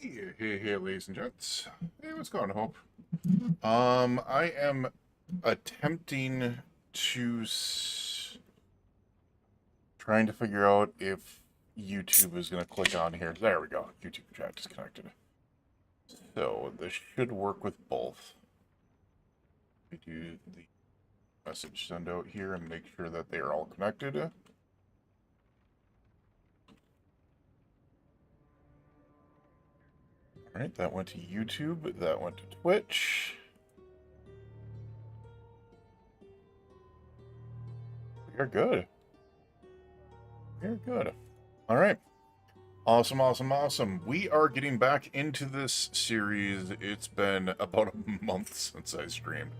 Hey, ladies and gents. Hey, what's going on, Hope? I am attempting to trying to figure out if YouTube is going to click on here. There we go. YouTube chat disconnected. So this should work with both. We do the message send out here and make sure that they are all connected. All right, that went to YouTube. That went to Twitch. We are good. Very good. All right. Awesome. We are getting back into this series. It's been about a month since I streamed.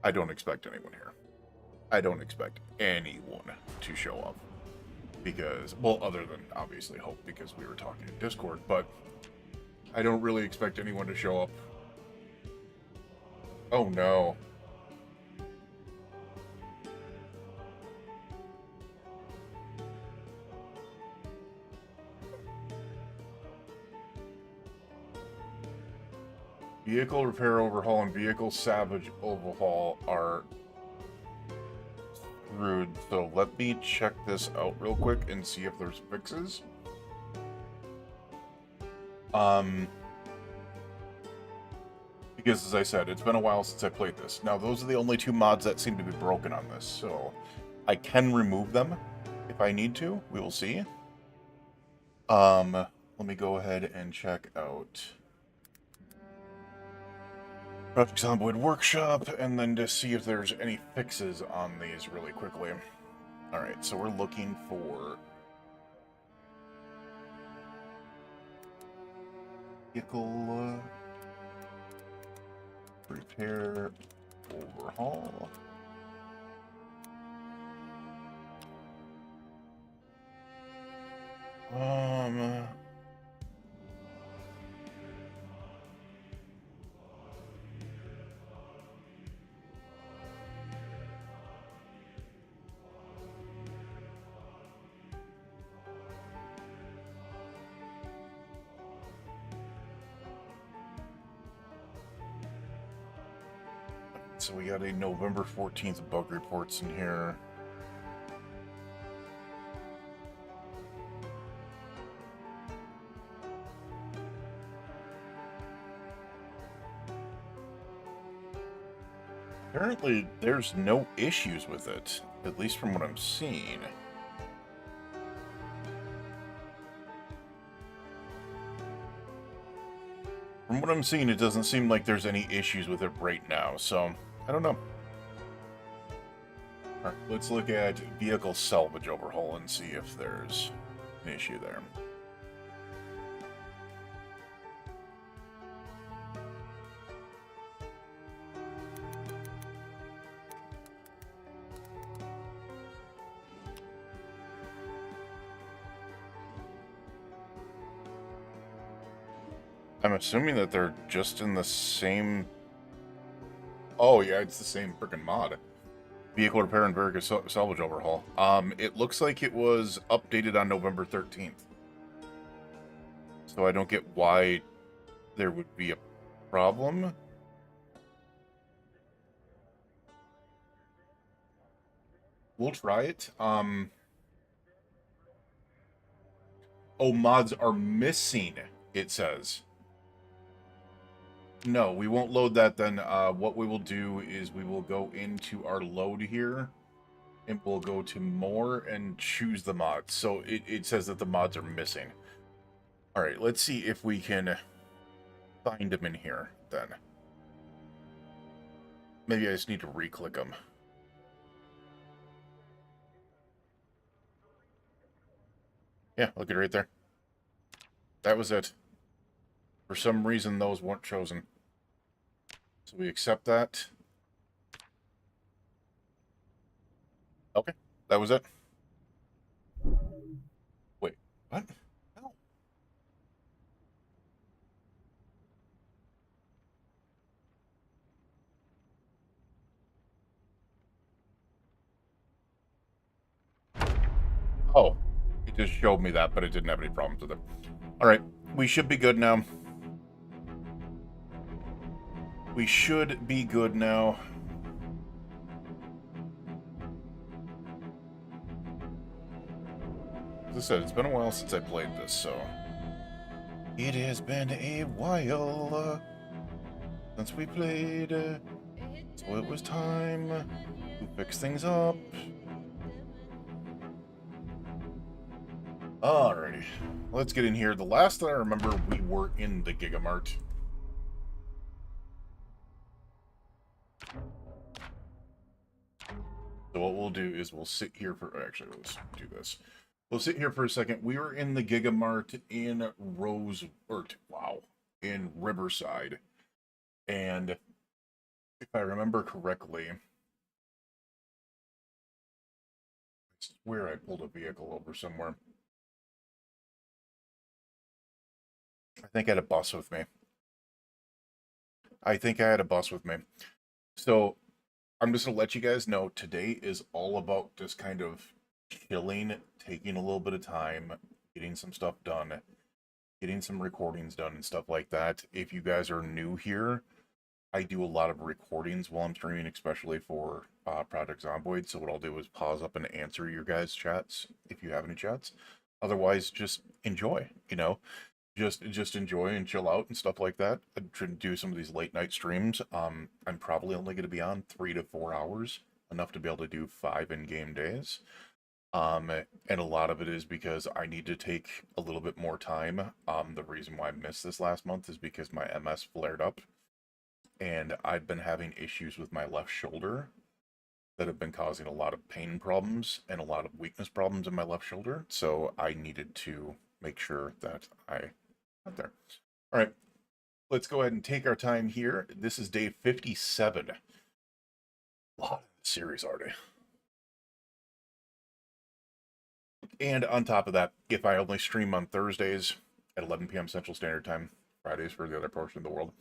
I don't expect anyone here. I don't expect anyone to show up. Because, well, other than, obviously, Hope, because we were talking in Discord, but I don't really expect anyone to show up. Oh, no. Vehicle repair overhaul and vehicle salvage overhaul are screwed. So let me check this out real quick and see if there's fixes. Because as I said, it's been a while since I played this. Now those are the only two mods that seem to be broken on this, so I can remove them if I need to. We will see. Let me go ahead and check out Project Zomboid Workshop, and then to see if there's any fixes on these really quickly. Alright, so we're looking for vehicle repair overhaul. So we got a November 14th bug reports in here. Apparently, there's no issues with it, at least from what I'm seeing. From what I'm seeing, it doesn't seem like there's any issues with it right now, so I don't know. Alright, let's look at vehicle salvage overhaul and see if there's an issue there. I'm assuming that they're just in the same... Oh, yeah, it's the same freaking mod. Vehicle repair and vehicle salvage overhaul. It looks like it was updated on November 13th. So I don't get why there would be a problem. We'll try it. Oh, mods are missing, it says. No, we won't load that then. What we will do is we will go into our load here, and we'll go to more and choose the mods. So it says that the mods are missing. Alright, let's see if we can find them in here then. Maybe I just need to re-click them. Yeah, look at it right there. That was it. For some reason, those weren't chosen. So we accept that. Okay, that was it. Wait, what? No. Oh, it just showed me that, but it didn't have any problems with it. Alright, we should be good now. We should be good now. As I said, it's been a while since I played this, so... It has been a while since we played, so it was time to fix things up. Alrighty, let's get in here. The last that I remember, we were in the Gigamart. So what we'll do is we'll sit here for... Actually, let's do this. We'll sit here for a second. We were in the Gigamart in in Riverside. And if I remember correctly, I swear I pulled a vehicle over somewhere. I think I had a bus with me. So I'm just going to let you guys know today is all about just kind of chilling, taking a little bit of time, getting some stuff done, getting some recordings done and stuff like that. If you guys are new here, I do a lot of recordings while I'm streaming, especially for Project Zomboid. So what I'll do is pause up and answer your guys' chats if you have any chats. Otherwise, just enjoy, you know. Just enjoy and chill out and stuff like that. I try to do some of these late night streams. I'm probably only going to be on 3 to 4 hours, enough to be able to do 5 in-game days. And a lot of it is because I need to take a little bit more time. The reason why I missed this last month is because my MS flared up, and I've been having issues with my left shoulder that have been causing a lot of pain problems and a lot of weakness problems in my left shoulder. So I needed to make sure that I got there. All right, let's go ahead and take our time here. This is day 57. A lot of the series already. And on top of that, if I only stream on Thursdays at 11 p.m. Central Standard Time, Fridays for the other portion of the world,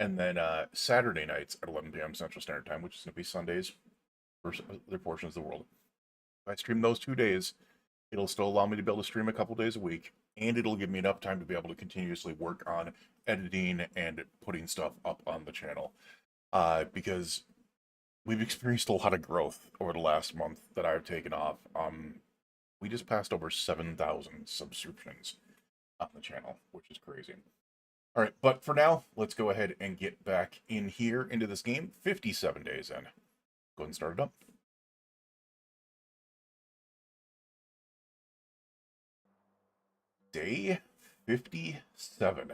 and then Saturday nights at 11 p.m. Central Standard Time, which is going to be Sundays for other portions of the world. If I stream those 2 days, it'll still allow me to be able to stream a couple days a week, and it'll give me enough time to be able to continuously work on editing and putting stuff up on the channel. Because we've experienced a lot of growth over the last month that I've taken off. We just passed over 7,000 subscriptions on the channel, which is crazy. All right, but for now, let's go ahead and get back in here into this game. 57 days in. Go ahead and start it up. Day 57.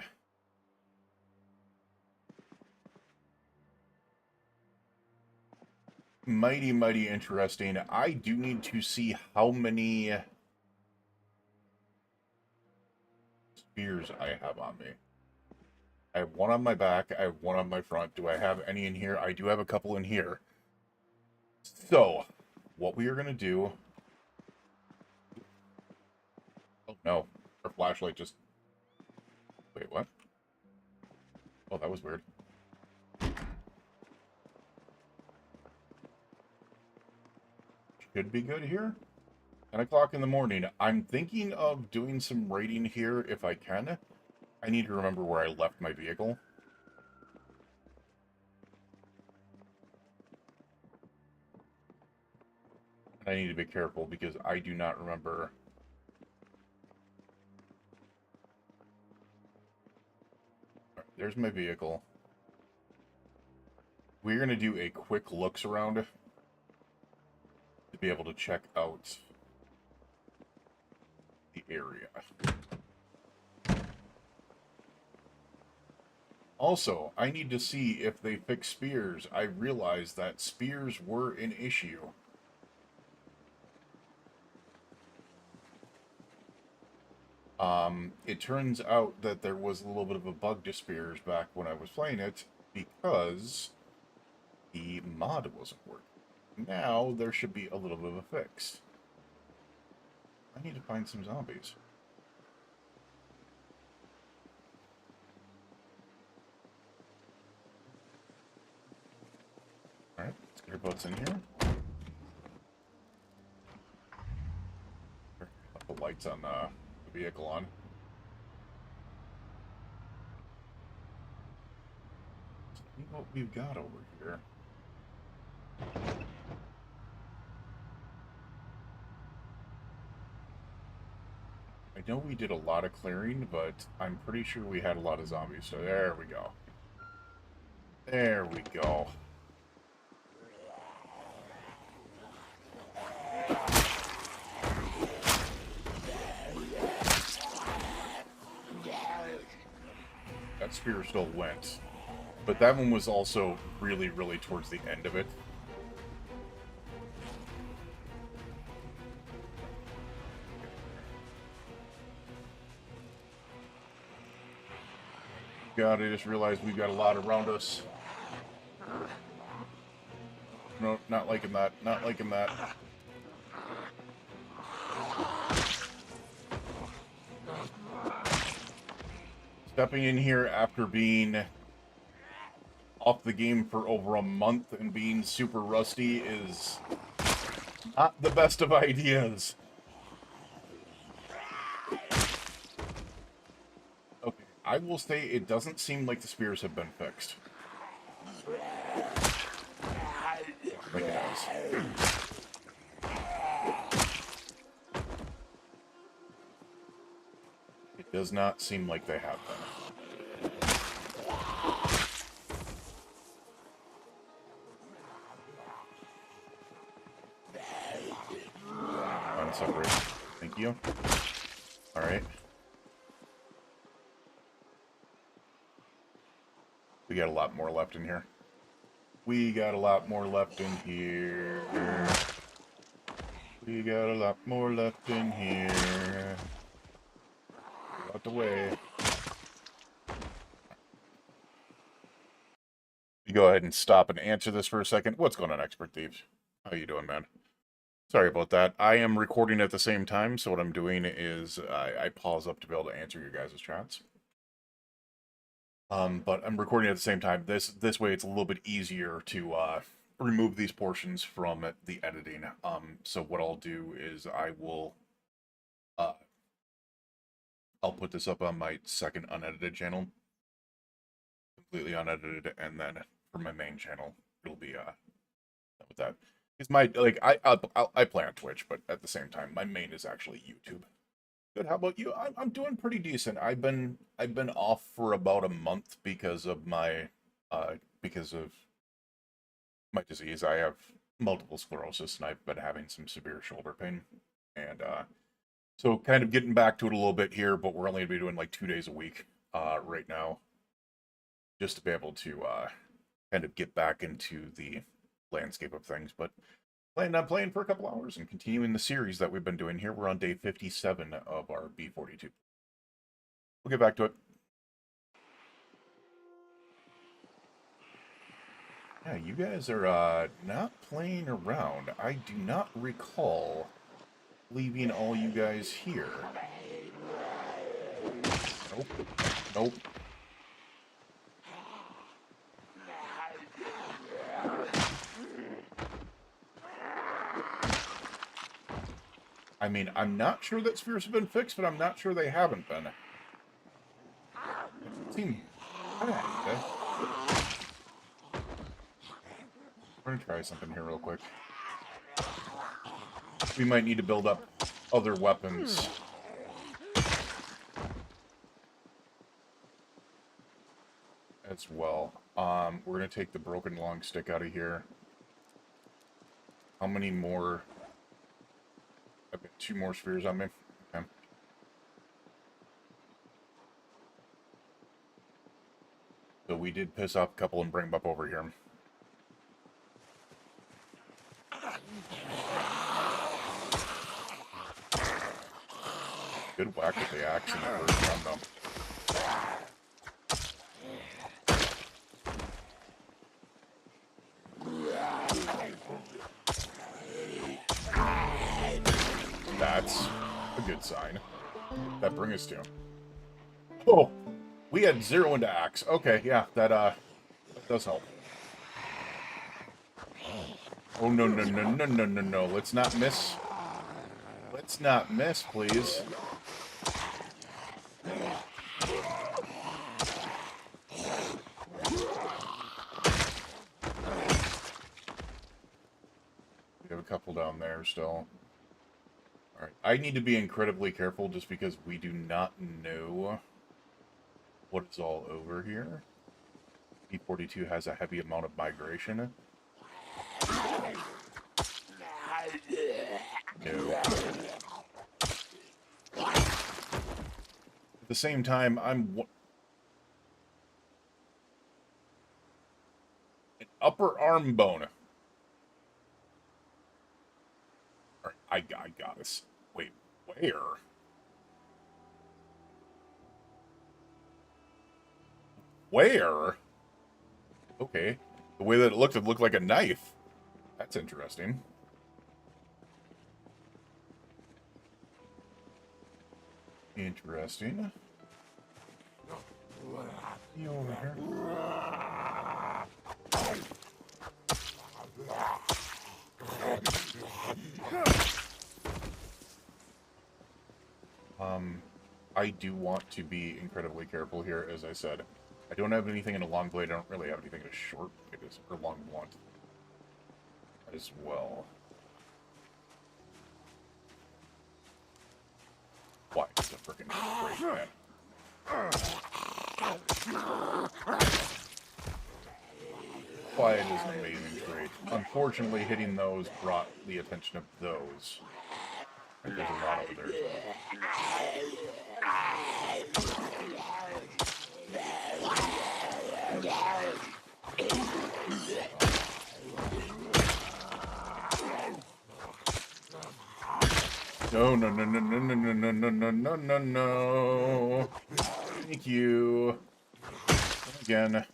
Mighty, mighty interesting. I do need to see how many spears I have on me. I have one on my back. I have one on my front. Do I have any in here? I do have a couple in here. So, what we are going to do... Oh, no. Our flashlight just... Wait, what? Oh, that was weird. Should be good here. 10 o'clock in the morning. I'm thinking of doing some raiding here if I can. I need to remember where I left my vehicle. I need to be careful because I do not remember. Right, there's my vehicle. We're going to do a quick looks around to be able to check out the area. Also, I need to see if they fix spears. I realized that spears were an issue. It turns out that there was a little bit of a bug to spears back when I was playing it because the mod wasn't working. Now there should be a little bit of a fix. I need to find some zombies. Alright, let's get our boats in here. Put the lights on the vehicle on. See what we've got over here. I know we did a lot of clearing, but I'm pretty sure we had a lot of zombies, so there we go. There we go. That spear still went. But that one was also really, really towards the end of it. God, I just realized we've got a lot around us. No, not liking that. Not liking that. Stepping in here after being off the game for over a month and being super rusty is not the best of ideas. Okay, I will say it doesn't seem like the spears have been fixed. Like it has. It does not seem like they have been. Unseparate. Thank you. Alright. We got a lot more left in here. We got a lot more left in here. We got a lot more left in here. Out the way. You go ahead and stop and answer this for a second. What's going on, Expert Thieves? How you doing, man? Sorry about that. I am recording at the same time, so what I'm doing is I pause up to be able to answer your guys' chats. But I'm recording at the same time. This way it's a little bit easier to remove these portions from the editing. So what I'll do is I'll put this up on my second unedited channel, completely unedited, and then for my main channel it'll be with that. It's my I play on Twitch, but at the same time my main is actually YouTube. Good. How about you? I'm doing pretty decent. I've been off for about a month because of my disease. I have multiple sclerosis, and I've been having some severe shoulder pain, and so kind of getting back to it a little bit here. But we're only gonna be doing like 2 days a week right now, just to be able to kind of get back into the landscape of things. But planning on playing for a couple hours and continuing the series that we've been doing here. We're on day 57 of our B42. We'll get back to it. Yeah, you guys are not playing around. I do not recall leaving all you guys here. Nope. Nope. I mean, I'm not sure that spheres have been fixed, but I'm not sure they haven't been. It seems bad. We're gonna try something here real quick. We might need to build up other weapons. As well. We're gonna take the broken long stick out of here. How many more? I've got 2 more spheres on me. Okay. So we did piss off a couple and bring them up over here. Good whack with the axe in the first round, though. That's a good sign. That brings us to. Oh, we had 0 into axe. Okay, yeah, that does help. Oh no no no no no no no! Let's not miss. Let's not miss, please. there still. Alright, I need to be incredibly careful just because we do not know what is all over here. B42 has a heavy amount of migration. No. At the same time, I'm... An upper arm bone. Alright, I got this. Wait, where? Where? Okay. The way that it looked like a knife. That's interesting. Interesting. See over here. I do want to be incredibly careful here, as I said. I don't have anything in a long blade. I don't really have anything in a short blade, or long blunt as well. Why? It's a freaking great man. Quiet is an amazing trait. Unfortunately, hitting those brought the attention of those. And there's a lot over there. No, no, no, no, no, no, no, no, no, no, no, no, no. Thank you. Again.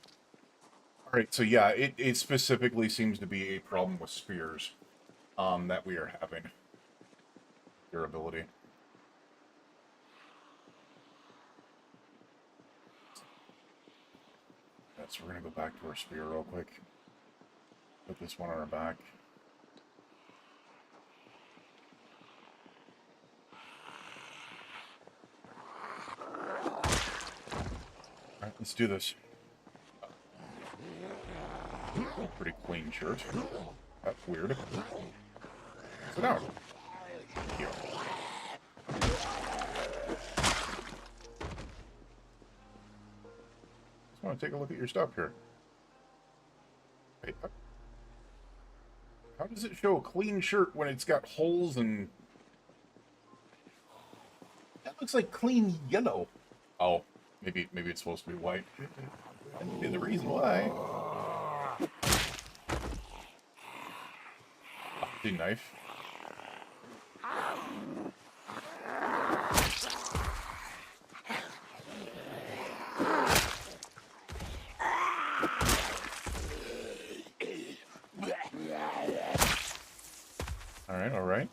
Alright, so yeah, it specifically seems to be a problem with spears that we are having. Durability. So we're going to go back to our spear real quick. Put this one on our back. Alright, let's do this. Pretty clean shirt. That's weird. Sit down. Here. Just want to take a look at your stuff here. Wait, how does it show a clean shirt when it's got holes and... That looks like clean yellow. Oh, maybe it's supposed to be white. That would be the reason why. The knife. All right.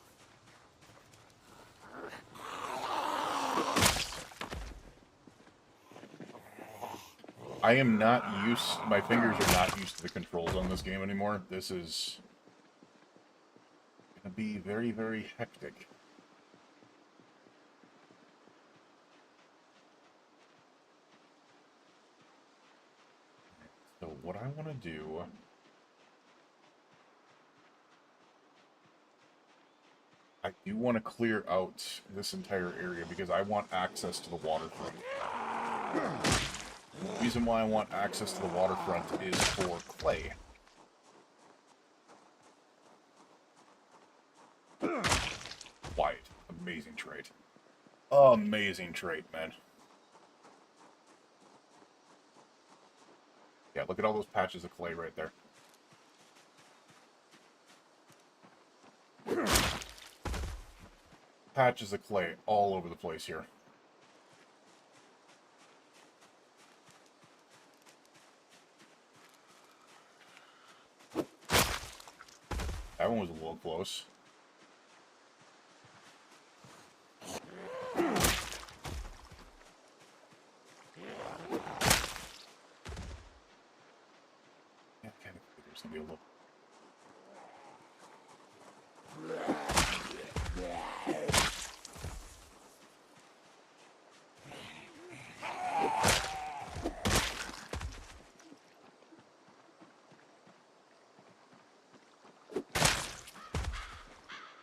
I am not used, my fingers are not used to the controls on this game anymore. This is gonna be very, very hectic. So what I want to do... I do want to clear out this entire area because I want access to the waterfront. The reason why I want access to the waterfront is for clay. Quiet. Amazing trait. Amazing trait, man. Yeah, look at all those patches of clay right there. Patches of clay all over the place here. That one was a little close. Yeah, kind of figures gonna be a little.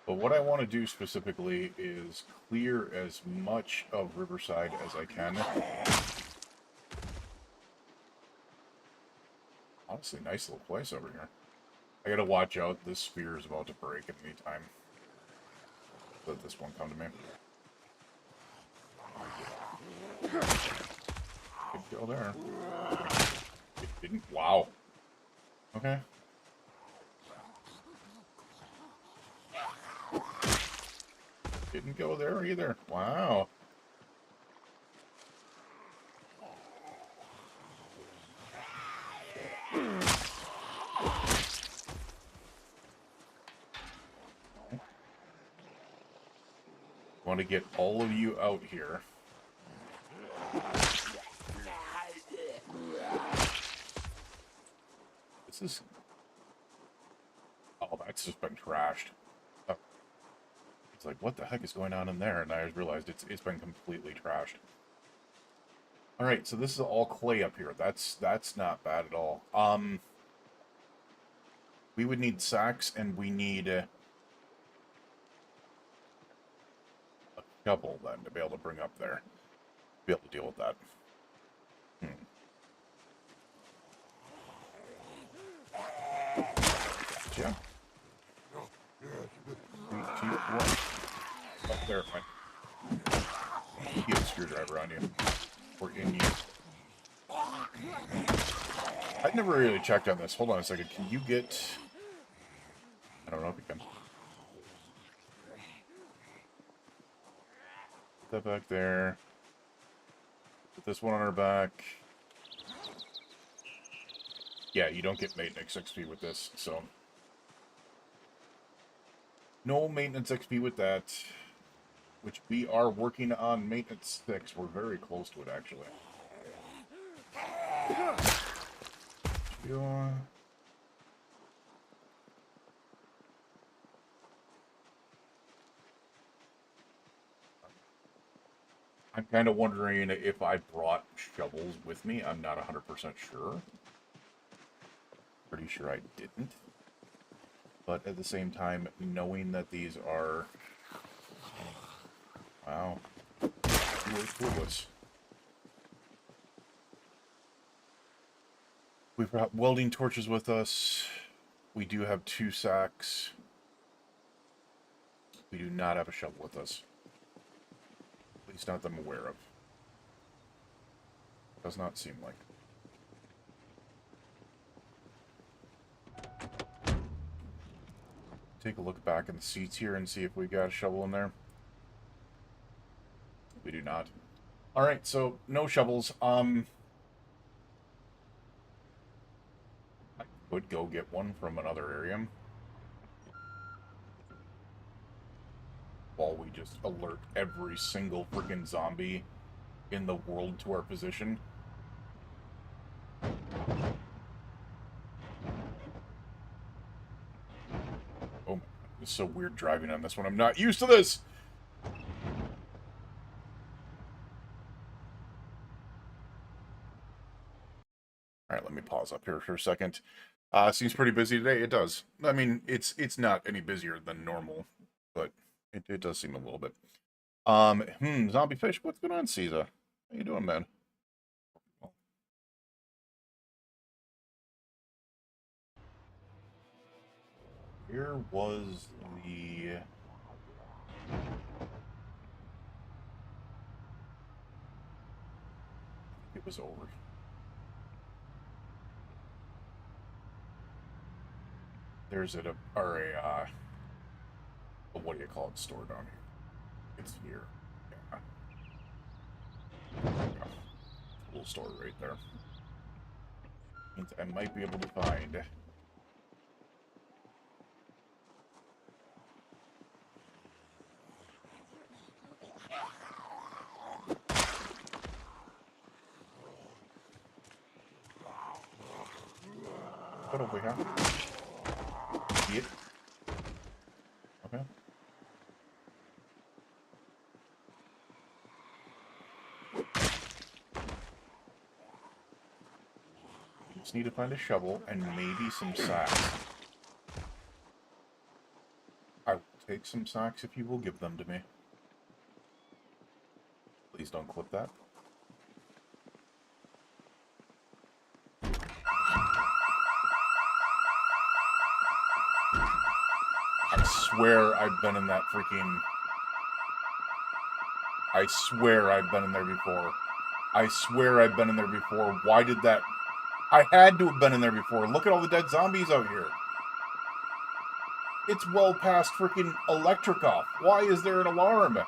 But what I want to do specifically is clear as much of Riverside as I can. Honestly, nice little place over here. I gotta watch out. This spear is about to break at any time. Let this one come to me. Good go there. It didn't. Wow. Okay. Didn't go there either. Wow. Want to get all of you out here. This is... Oh, that's just been trashed. Oh. It's like, what the heck is going on in there? And I realized it's been completely trashed. Alright, so this is all clay up here. That's not bad at all. We would need sacks, and we need a shovel, then, to be able to bring up there. Be able to deal with that. Gotcha. 3, 2, 1. Oh, there, fine. You have a screwdriver on you. Or in you. I've never really checked on this. Hold on a second. Can you get... I don't know if you can. Put that back there. Put this one on our back. Yeah, you don't get maintenance XP with this, so... No maintenance XP with that. Which we are working on maintenance 6. We're very close to it, actually. I'm kind of wondering if I brought shovels with me. I'm not 100% sure. Pretty sure I didn't. But at the same time, knowing that these are... Wow. We're clueless. We've got welding torches with us. We do have 2 sacks. We do not have a shovel with us. At least not that I'm aware of. Does not seem like. Take a look back in the seats here and see if we got a shovel in there. We do not. Alright, so no shovels. I could go get one from another area. While we just alert every single freaking zombie in the world to our position. Oh my God, it's so weird driving on this one. I'm not used to this! Alright, let me pause up here for a second. Seems pretty busy today. It does. I mean, it's not any busier than normal, but it does seem a little bit. Zombie fish, what's going on, Caesar? How you doing, man? Where was the... It was over. There's a what do you call it, store down here. It's here. Yeah. Little store right there. Means I might be able to find... What over here? See it? Okay. Just need to find a shovel and maybe some sacks. I will take some socks if you will give them to me. Please don't clip that. I swear I've been in that freaking... I swear I've been in there before. I swear I've been in there before. Why did that... I had to have been in there before. Look at all the dead zombies out here. It's well past freaking electric off. Why is there an alarm? Oh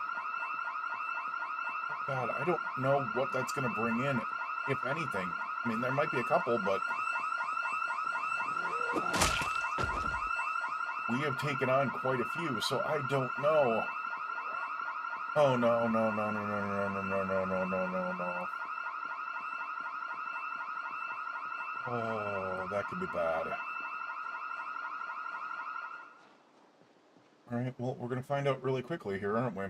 God, I don't know what that's going to bring in, if anything. I mean, there might be a couple, but... we have taken on quite a few, so I don't know. Oh, no, no, no, no, no, no, no, no, no, no, no, no, no. Oh, that could be bad. Alright, well, we're going to find out really quickly here, aren't we?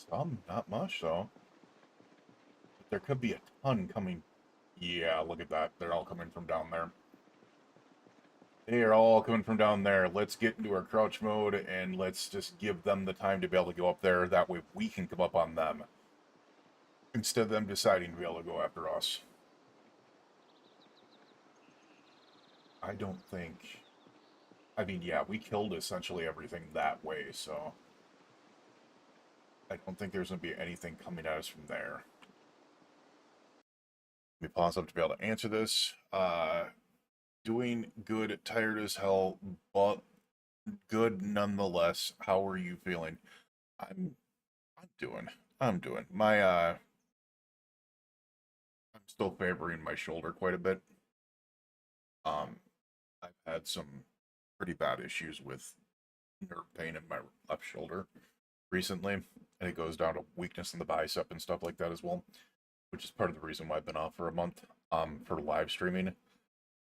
Some, not much, though. But there could be a ton coming. Yeah, look at that. They're all coming from down there. They are all coming from down there. Let's get into our crouch mode, and let's just give them the time to be able to go up there. That way we can come up on them. Instead of them deciding to be able to go after us. I don't think... I mean, yeah, we killed essentially everything that way, so... I don't think there's going to be anything coming at us from there. Let me pause up to be able to answer this. Doing good, tired as hell, but good nonetheless. How are you feeling? I'm doing. My, I'm still favoring my shoulder quite a bit. I've had some pretty bad issues with nerve pain in my left shoulder recently, and it goes down to weakness in the bicep and stuff like that as well, which is part of the reason why I've been off for a month, for live streaming.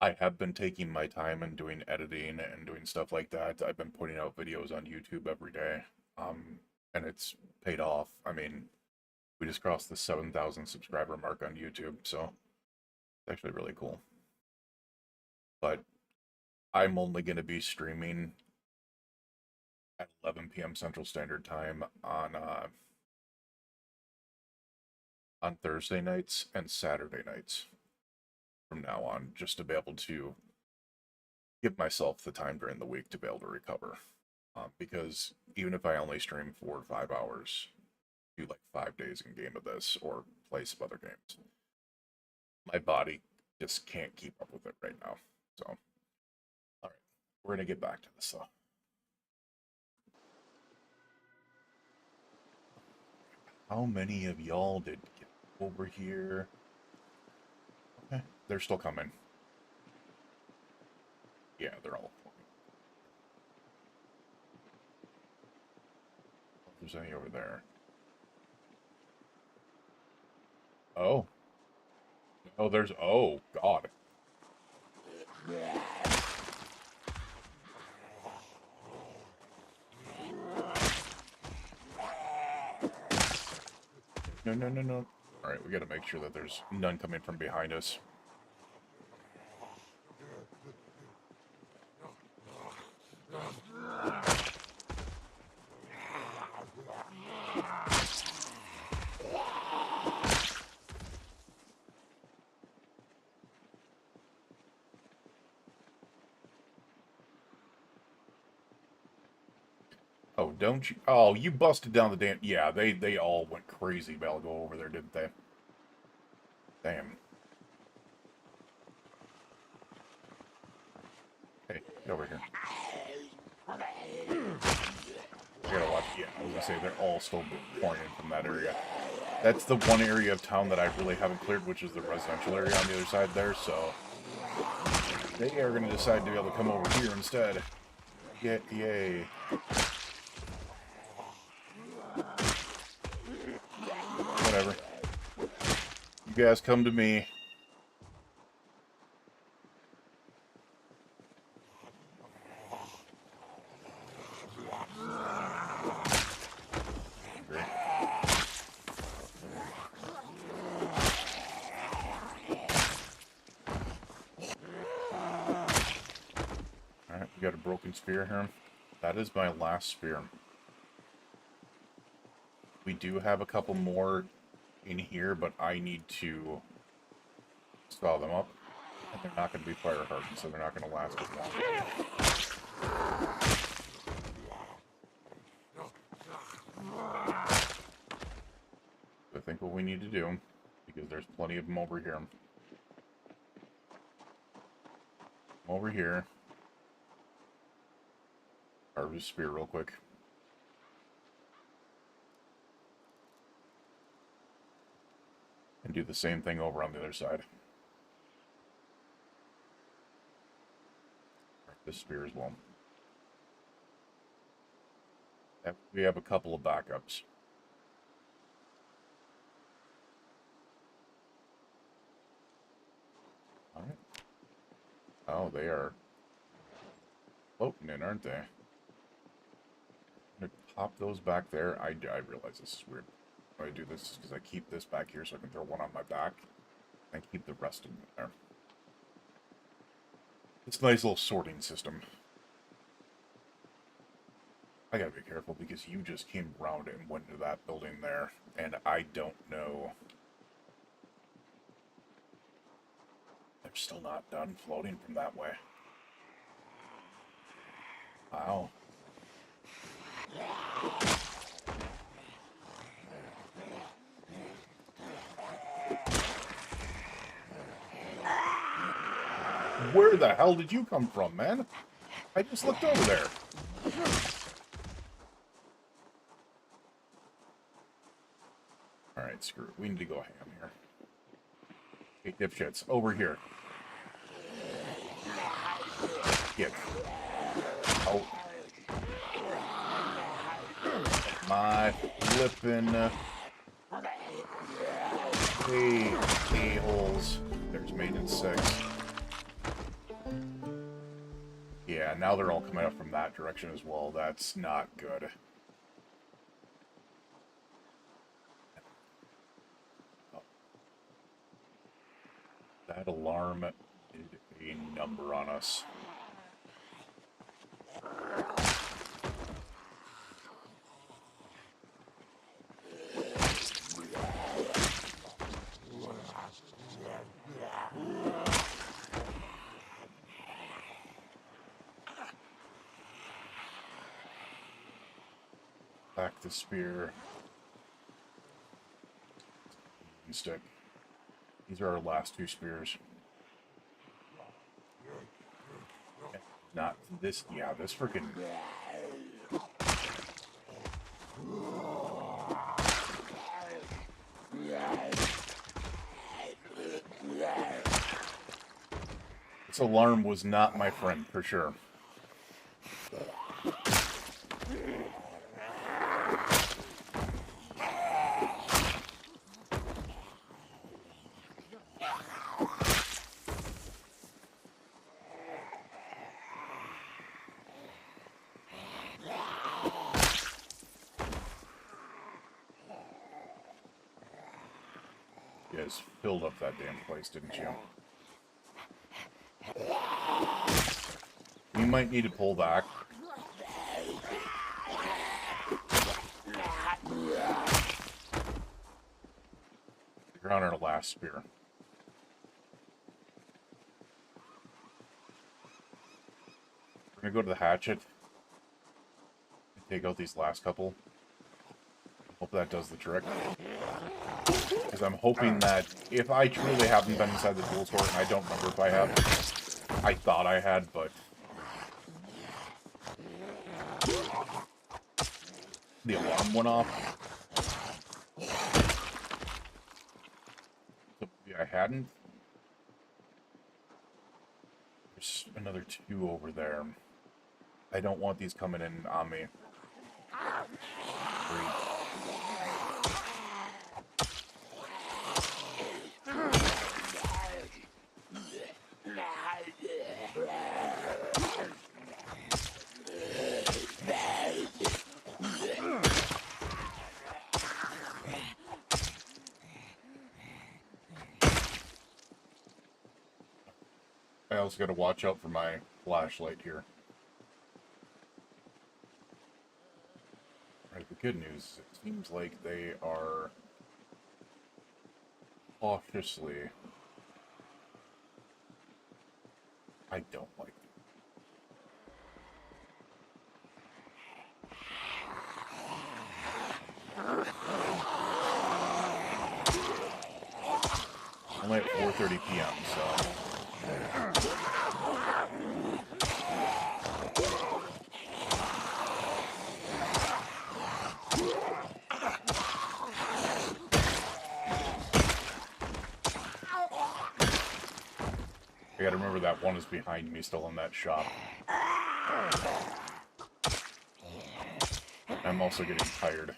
I have been taking my time and doing editing and doing stuff like that. I've been putting out videos on YouTube every day, and it's paid off. I mean, we just crossed the 7,000 subscriber mark on YouTube, so it's actually really cool. But I'm only going to be streaming at 11 p.m. Central Standard Time on Thursday nights and Saturday nights from now on, just to be able to give myself the time during the week to be able to recover. Because even if I only stream 4 or 5 hours, do like 5 days in game of this or play some other games, my body just can't keep up with it right now. So, all right, we're gonna get back to this though. How many of y'all did get over here? Okay, they're still coming. Yeah, they're all coming. If there's any over there. Oh. Oh, there's... Oh, God. No, no, no, no. Alright, we gotta make sure that there's none coming from behind us. Oh, don't you? Oh, you busted down the damn... Yeah, they all went crazy about to go over there, didn't they? Damn. Hey, get over here. I gotta watch... Yeah, I was gonna say, they're all still pouring in from that area. That's the one area of town that I really haven't cleared, which is the residential area on the other side there, so... They are gonna decide to be able to come over here instead. Yay. Whatever. You guys come to me. Great. We got a broken spear here. That is my last spear. We do have a couple more in here, but I need to saw them up. And they're not going to be fire hardened, so they're not going to last as long. I think what we need to do, because there's plenty of them over here. Over here. Harvest spear real quick. And do the same thing over on the other side. This spear as well. We have a couple of backups. Alright. Oh, they are floating in, aren't they? I'm gonna pop those back there. I realize this is weird. Why I do this is because I keep this back here so I can throw one on my back and keep the rest of them there. It's a nice little sorting system. I gotta be careful because you just came around and went into that building there, and I don't know. They're still not done floating from that way. Wow. Where the hell did you come from, man? I just looked over there. Alright, screw it. We need to go ham here. Hey, dipshits, over here. Get out. My flippin'. Hey, a-holes. There's maintenance 6. Yeah, now they're all coming up from that direction as well. That's not good. Oh. That alarm did a number on us. Back the spear. Stick. These are our last 2 spears. Not this. Yeah, this freaking. This alarm was not my friend, for sure. You guys filled up that damn place, didn't you? We might need to pull back. We're on our last spear. We're gonna go to the hatchet and take out these last couple. Hope that does the trick. Because I'm hoping that if I truly haven't been inside the tool store, and I don't remember if I have, I thought I had, but the alarm went off. So maybe I hadn't. There's another 2 over there. I don't want these coming in on me. 3. I also got to watch out for my flashlight here. good news is it seems like they are cautiously... I don't like it. Only at 4:30 p.m., so... I gotta remember that one is behind me still in that shop. I'm also getting tired.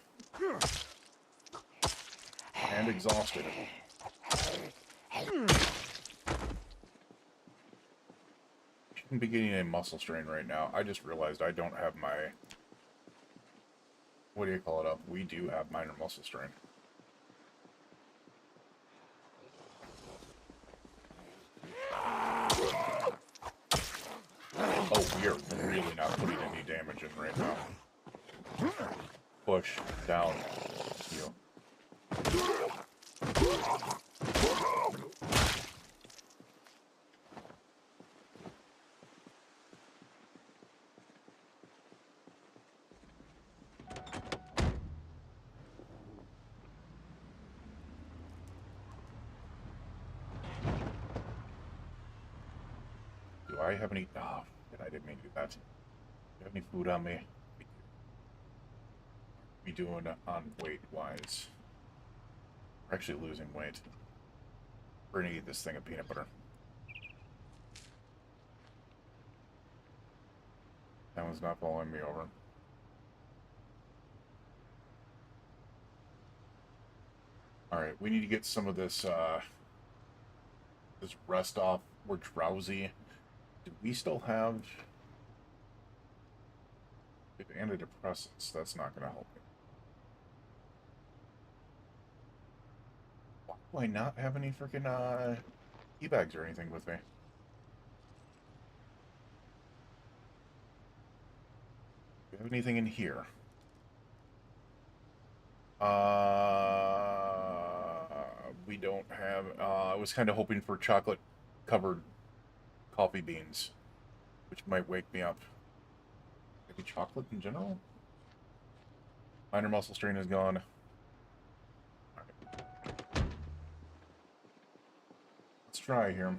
And exhausted. I'm beginning a muscle strain right now. I just realized I don't have my... What do you call it up? We do have minor muscle strain. Oh, we are really not putting any damage in right now. Push, down, heal. Do I have any... Oh, I didn't mean to do that. Do you have any food on me? We doing on weight-wise? We're actually losing weight. We're gonna eat this thing of peanut butter. That one's not following me over. Alright, we need to get some of this, this rest off. We're drowsy. Do we still have... antidepressants? That's not gonna help me. Why do I not have any freaking, tea bags or anything with me? Do we have anything in here? We don't have, I was kind of hoping for chocolate-covered coffee beans, which might wake me up. Maybe chocolate in general? Minor muscle strain is gone. Right. Let's try here.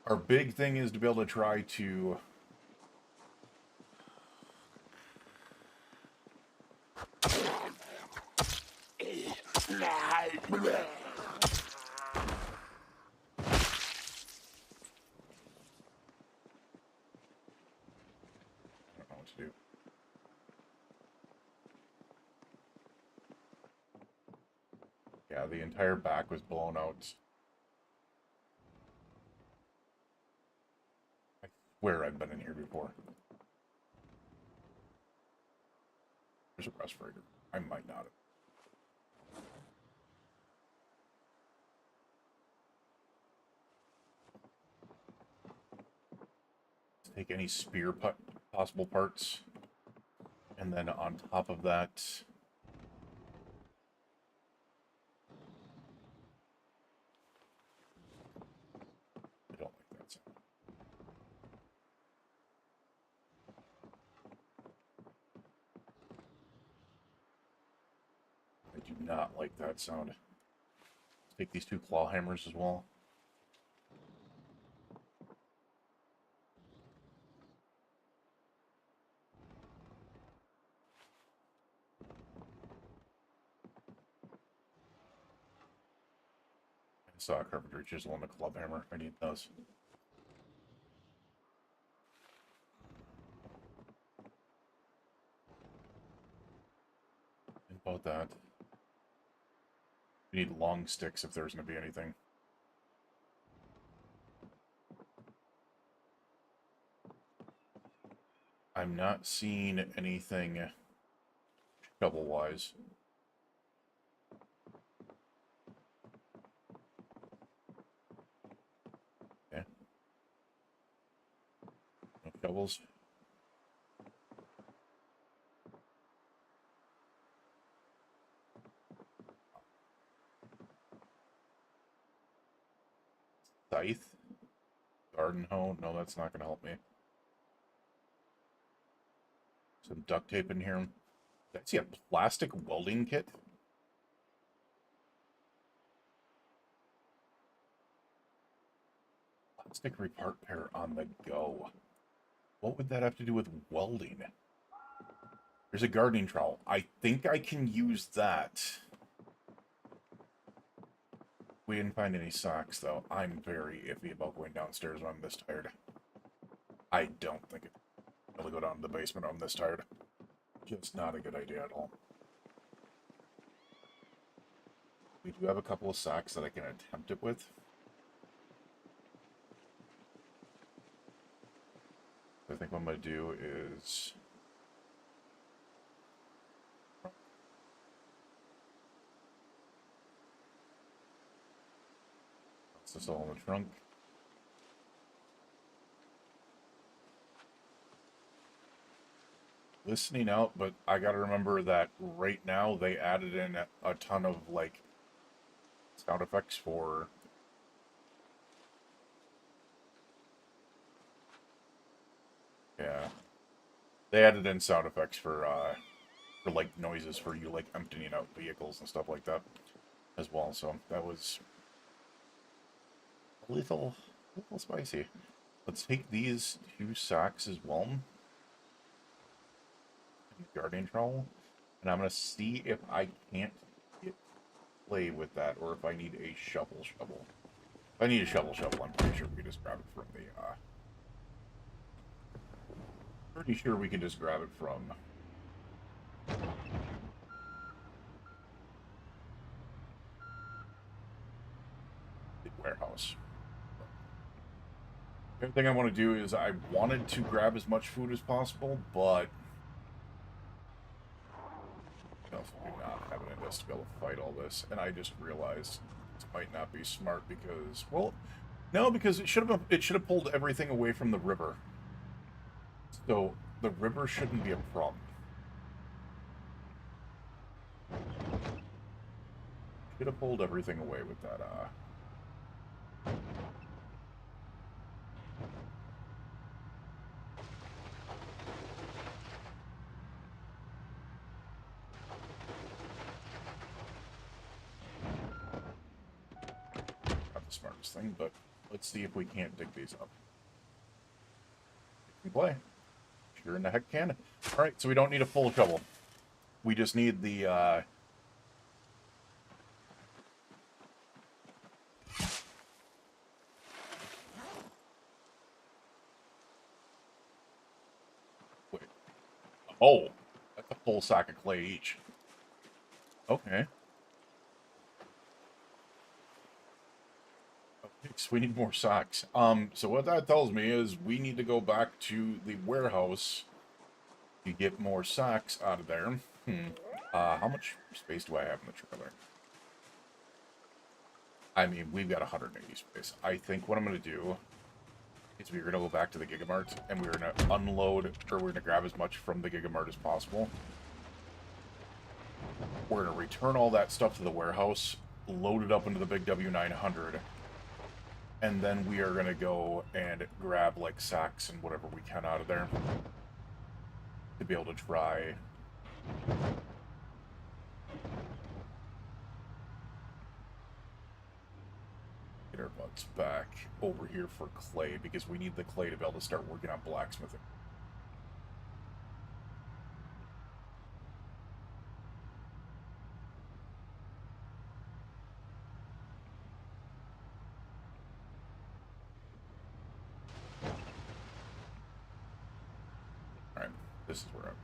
Our big thing is to be able to try to... do. Yeah, the entire back was blown out. I swear I've been in here before. There's a respirator. I might not have. Let's take any spear possible parts. And then on top of that... I don't like that sound. I do not like that sound. Let's take these two claw hammers as well. Saw carpentry chisel and a club hammer. I need those. Think about that. We need long sticks if there's going to be anything. I'm not seeing anything shovel-wise. Okay. shovels. Scythe. Garden hoe. No, that's not going to help me. Some duct tape in here. Did I see a plastic welding kit? Plastic repair on the go. What would that have to do with welding? There's a gardening trowel. I think I can use that. We didn't find any socks, though. I'm very iffy about going downstairs when I'm this tired. I don't think it. I'll go down to the basement when I'm this tired. Just not a good idea at all. We do have a couple of socks that I can attempt it with. I think what I'm going to do is... That's this all in the trunk. Listening out, but I gotta remember that right now they added in a ton of, like, sound effects for... Yeah. They added in sound effects for like, noises for you, like, emptying out vehicles and stuff like that as well, so that was a little spicy. Let's take these 2 socks as well. Guardian trowel, and I'm gonna see if I can't play with that, or if I need a shovel. If I need a shovel, I'm pretty sure we can just grab it from the. Pretty sure we can just grab it from the warehouse. The other thing I want to do is I wanted to grab as much food as possible, but I also do not have it in us to be able to fight all this, and I just realized this might not be smart because, well, no, because it should have pulled everything away from the river. So the river shouldn't be a problem. Should have pulled everything away with that. Not the smartest thing, but let's see if we can't dig these up. We can play. Sure in the heck can. Alright, so we don't need a full shovel. We just need the, Wait. Oh! That's a full sack of clay each. Okay. Okay, so we need more socks. So what that tells me is we need to go back to the warehouse to get more socks out of there. How much space do I have in the trailer? I mean, we've got 180 space. I think what I'm going to do is we're going to go back to the Gigamart, and we're going to unload, or we're going to grab as much from the Gigamart as possible. We're going to return all that stuff to the warehouse, load it up into the big W900, and then we are going to go and grab, like, sacks and whatever we can out of there to be able to try... Get our butts back over here for clay, because we need the clay to be able to start working on blacksmithing. Alright, this is where I'm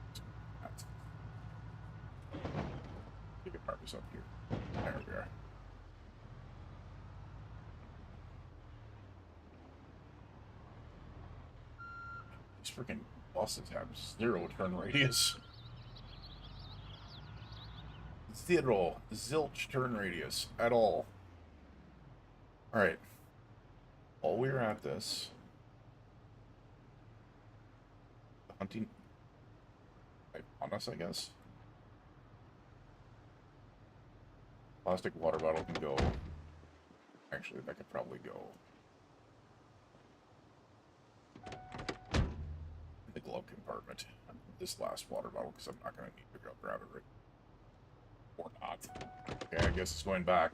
at. You can mark this up here. There we are. These freaking buses have 0 turn radius. 0. Zilch turn radius at all. Alright. While we're at this, hunting on us, I guess. Plastic water bottle can go. Actually, that could probably go in the glove compartment. This last water bottle, because I'm not going to need to go grab it right. Or not. Okay, I guess it's going back.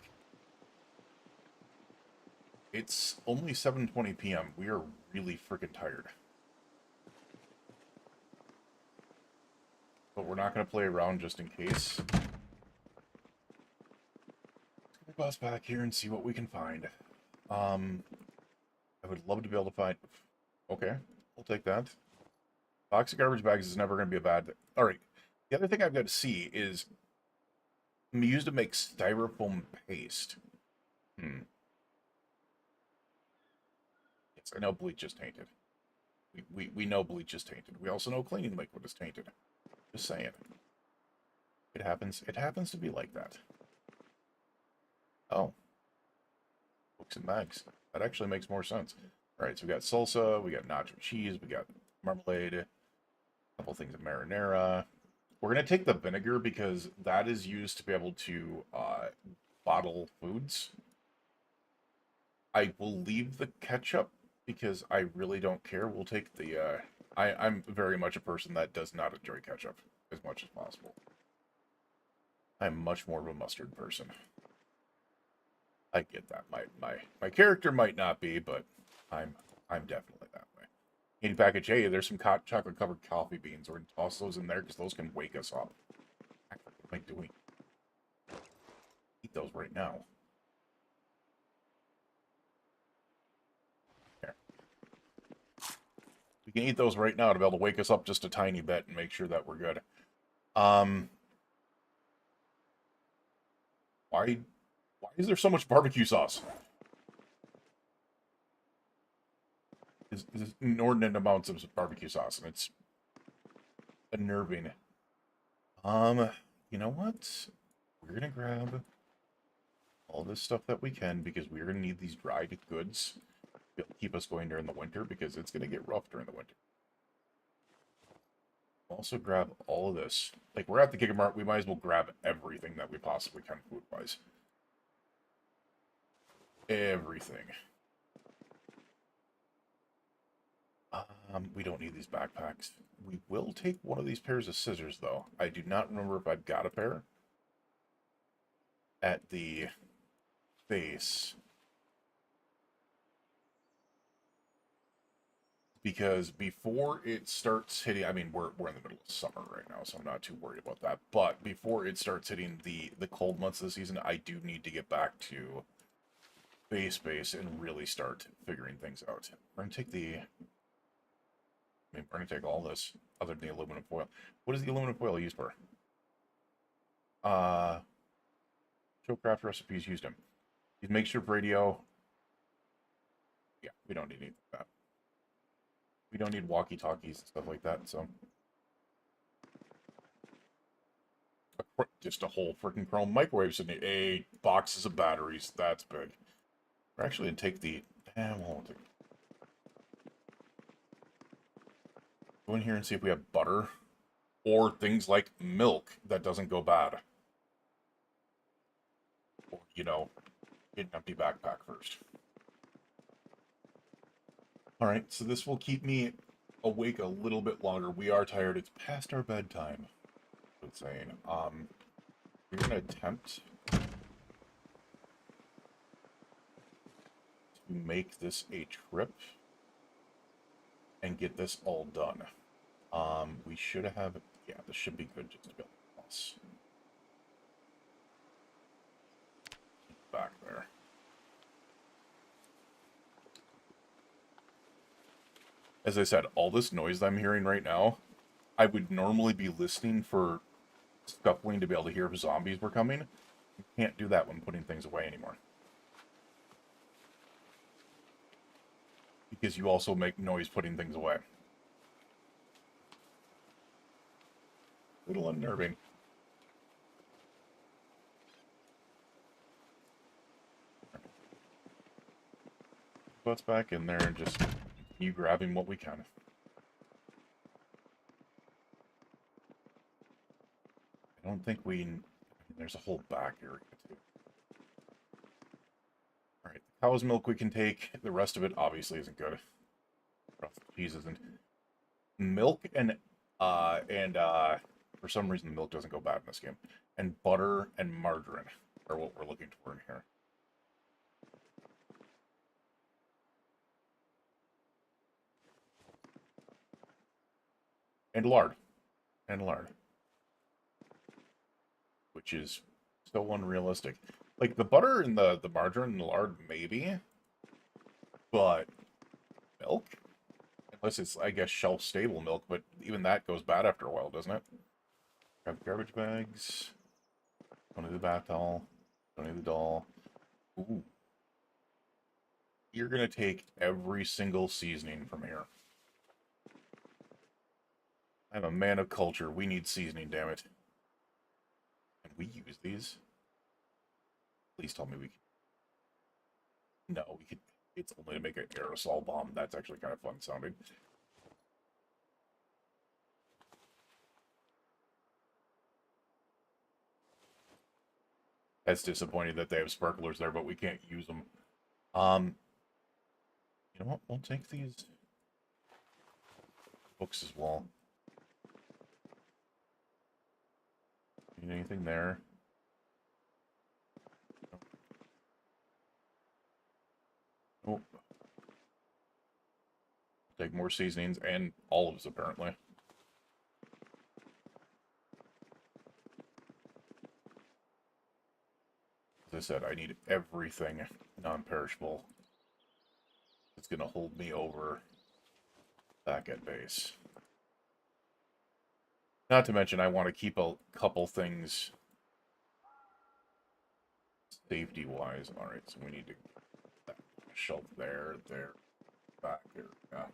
It's only 7:20 p.m. We are really freaking tired. But we're not going to play around just in case. Let's bus back here and see what we can find. I would love to be able to find... Okay, we'll take that. Box of garbage bags is never going to be a bad thing. Alright, the other thing I've got to see is... I'm used to make styrofoam paste. Yes, I know bleach is tainted. We know bleach is tainted. We also know cleaning liquid is tainted. Just saying. It happens to be like that. Oh. Books and bags. That actually makes more sense. Alright, so we got salsa, we got nacho cheese, we got marmalade, a couple things of marinara. We're going to take the vinegar because that is used to be able to bottle foods. I will leave the ketchup because I really don't care. We'll take the... I'm very much a person that does not enjoy ketchup as much as possible. I'm much more of a mustard person. I get that. My character might not be, but I'm definitely that way. In package, hey, there's some chocolate covered coffee beans. We're gonna toss those in there because those can wake us up. What am I doing? Eat those right now. Here. We can eat those right now to be able to wake us up just a tiny bit and make sure that we're good. Why is there so much barbecue sauce? There's inordinate amounts of barbecue sauce, and it's unnerving. You know what? We're gonna grab all this stuff that we can because we're gonna need these dried goods to keep us going during the winter because it's gonna get rough during the winter. Also grab all of this. Like, we're at the Giga Mart, we might as well grab everything that we possibly can food-wise. Everything. We don't need these backpacks. We will take one of these pairs of scissors, though. I do not remember if I've got a pair at the base. Because before it starts hitting, I mean, we're in the middle of summer right now, so I'm not too worried about that. But before it starts hitting the cold months of the season, I do need to get back to base and really start figuring things out. We're going to take the... I mean, we're going to take all this, other than the aluminum foil. What is the aluminum foil used for? Showcraft recipes used them. Makeshift radio. Yeah, we don't need anything like that. We don't need walkie-talkies and stuff like that, so... Just a whole freaking chrome microwave sitting 8 boxes of batteries. That's big. We're actually going to take the... Go in here and see if we have butter. Or things like milk that doesn't go bad. Or, you know, get an empty backpack first. Alright, so this will keep me awake a little bit longer. We are tired. It's past our bedtime. It's saying. We're going to attempt to make this a trip and get this all done. We should have... Yeah, this should be good just to build a house. Back there. As I said, all this noise I'm hearing right now, I would normally be listening for scuffling to be able to hear if zombies were coming. You can't do that when putting things away anymore. Because you also make noise putting things away. A little unnerving. Butts back in there and just keep grabbing what we can. don't think we... There's a whole back area, too. Alright, the cow's milk we can take. The rest of it obviously isn't good. Cheese isn't. Milk and for some reason the milk doesn't go bad in this game. And butter and margarine are what we're looking for in here. And lard. And lard. Which is so unrealistic. Like, the butter and the margarine and the lard, maybe. But milk? Unless it's, I guess, shelf-stable milk, but even that goes bad after a while, doesn't it? Grab the garbage bags. Don't need the bath towel. Don't need the doll. Ooh. You're going to take every single seasoning from here. I'm a man of culture. We need seasoning, damn it. Can we use these? Please tell me we can. No, we could. It's only to make an aerosol bomb. That's actually kind of fun sounding. That's disappointing that they have sparklers there, but we can't use them. You know what? We'll take these books as well. Need anything there? Oh. Take more seasonings and olives, apparently. As I said, I need everything non-perishable. It's going to hold me over back at base. Not to mention, I want to keep a couple things safety-wise. Alright, so we need to that shelf there, back there. Yeah.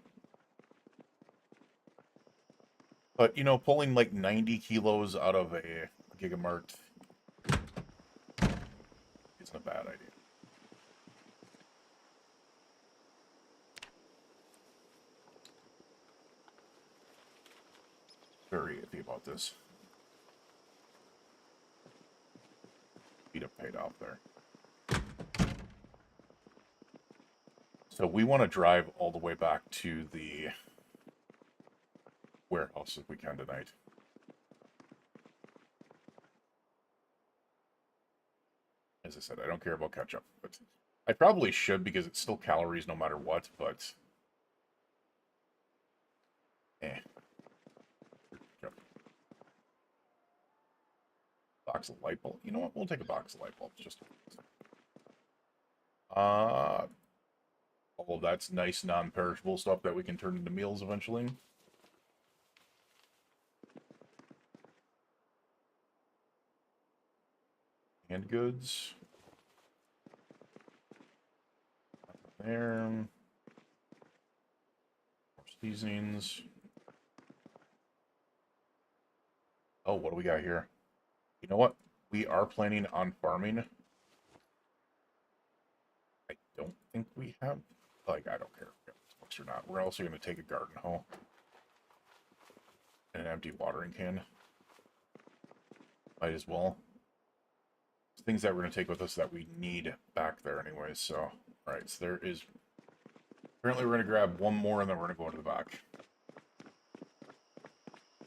But, you know, pulling like 90 kilos out of a Gigamart isn't a bad idea. Very iffy about this. Beat up paid off there. So we want to drive all the way back to the warehouse if we can tonight. As I said, I don't care about ketchup, but I probably should because it's still calories no matter what, but Box of light bulbs. You know what? We'll take a box of light bulbs. Just all of that's nice non-perishable stuff that we can turn into meals eventually. Canned goods. There. More seasonings. Oh, what do we got here? You know what? We are planning on farming. I don't think we have... Like, I don't care if we have this books or not. We're also going to take a garden hoe. And an empty watering can. Might as well. Things that we're going to take with us that we need back there anyways, so... Alright, so there is... Apparently we're going to grab one more and then we're going to go into the back.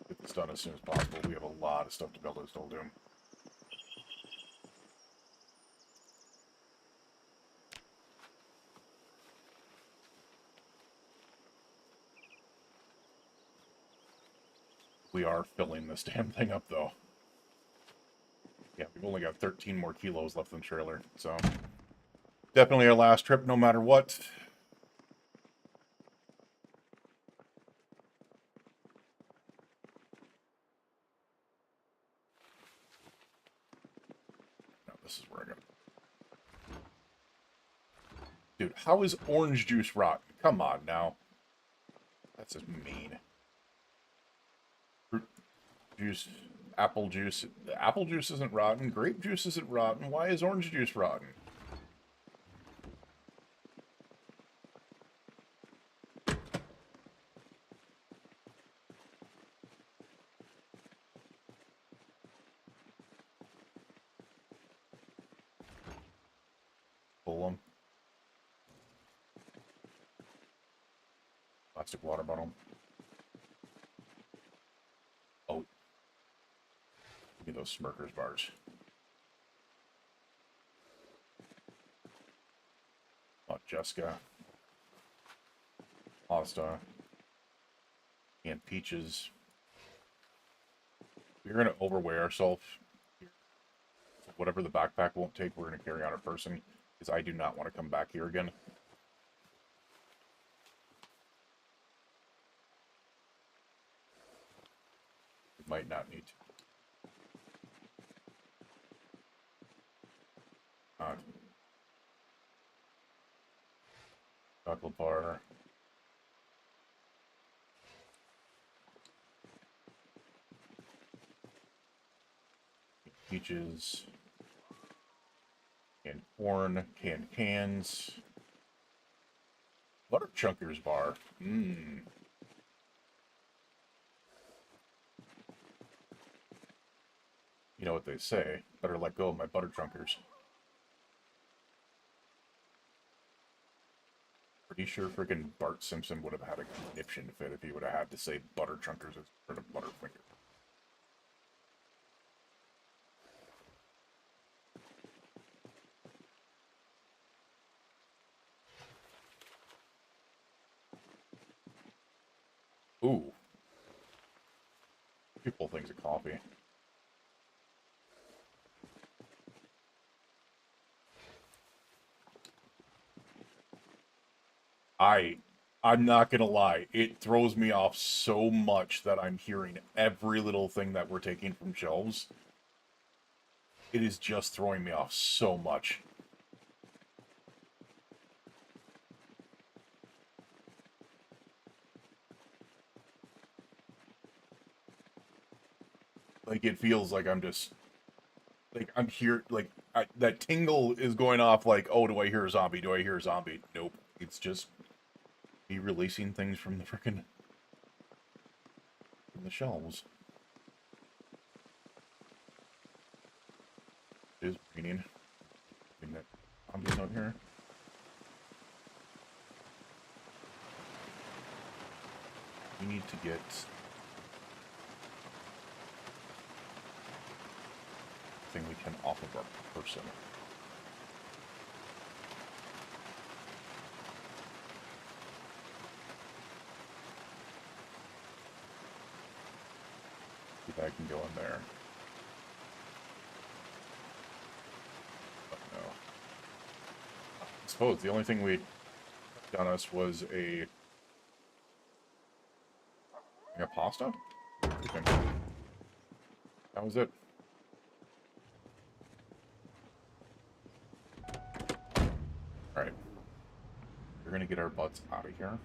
Get this done as soon as possible. We have a lot of stuff to build this Old Doom. We are filling this damn thing up, though. Yeah, we've only got 13 more kilos left in the trailer, so... Definitely our last trip, no matter what. No, this is where I gotta... Dude, how is orange juice rotten? Come on, now. That's just mean. Fruit juice, apple juice. Apple juice isn't rotten. Grape juice isn't rotten. Why is orange juice rotten? pull them. Plastic water bottle. Oh. Give me those Smirkers bars. Oh, Jessica. Pasta. And peaches. We're going to overweigh ourselves. Whatever the backpack won't take, we're going to carry on our person. Because I do not want to come back here again. We might not need to. Chocolate bar. Peaches. Canned corn. Canned cans. Butter Chunkers bar. Mmm. You know what they say. Better let go of my Butter Chunkers. Pretty sure freaking Bart Simpson would have had a conniption fit if he would have had to say Butter Chunkers instead of Butterfinger. Ooh. People things of coffee. I'm not gonna lie, it throws me off so much that I'm hearing every little thing that we're taking from shelves. It is just throwing me off so much. Like, it feels like I'm just... Like, I'm here, like, that tingle is going off like, oh, do I hear a zombie? Do I hear a zombie? Nope. It's just me releasing things from the frickin' from the shelves. It is raining. I think that zombies out here. We need to get thing we can off of our person. See if I can go in there. But no. I suppose the only thing we done us was a pasta? Okay. That was it. Alright. We're gonna get our butts out of here.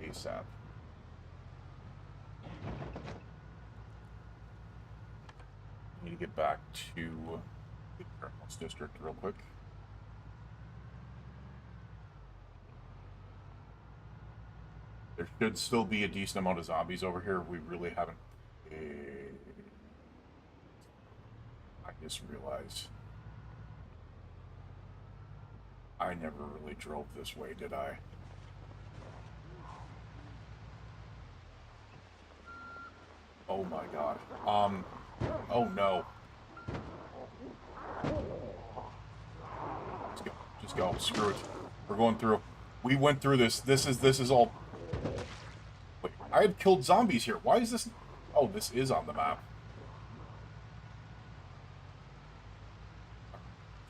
ASAP. Need to get back to the Criminals District real quick. There should still be a decent amount of zombies over here. We really haven't... I just realized... I never really drove this way, did I? Oh my god. Oh no. Let's go. Just go. Screw it. We're going through. We went through this. This is all... Wait, I have killed zombies here. Why is this... Oh, this is on the map.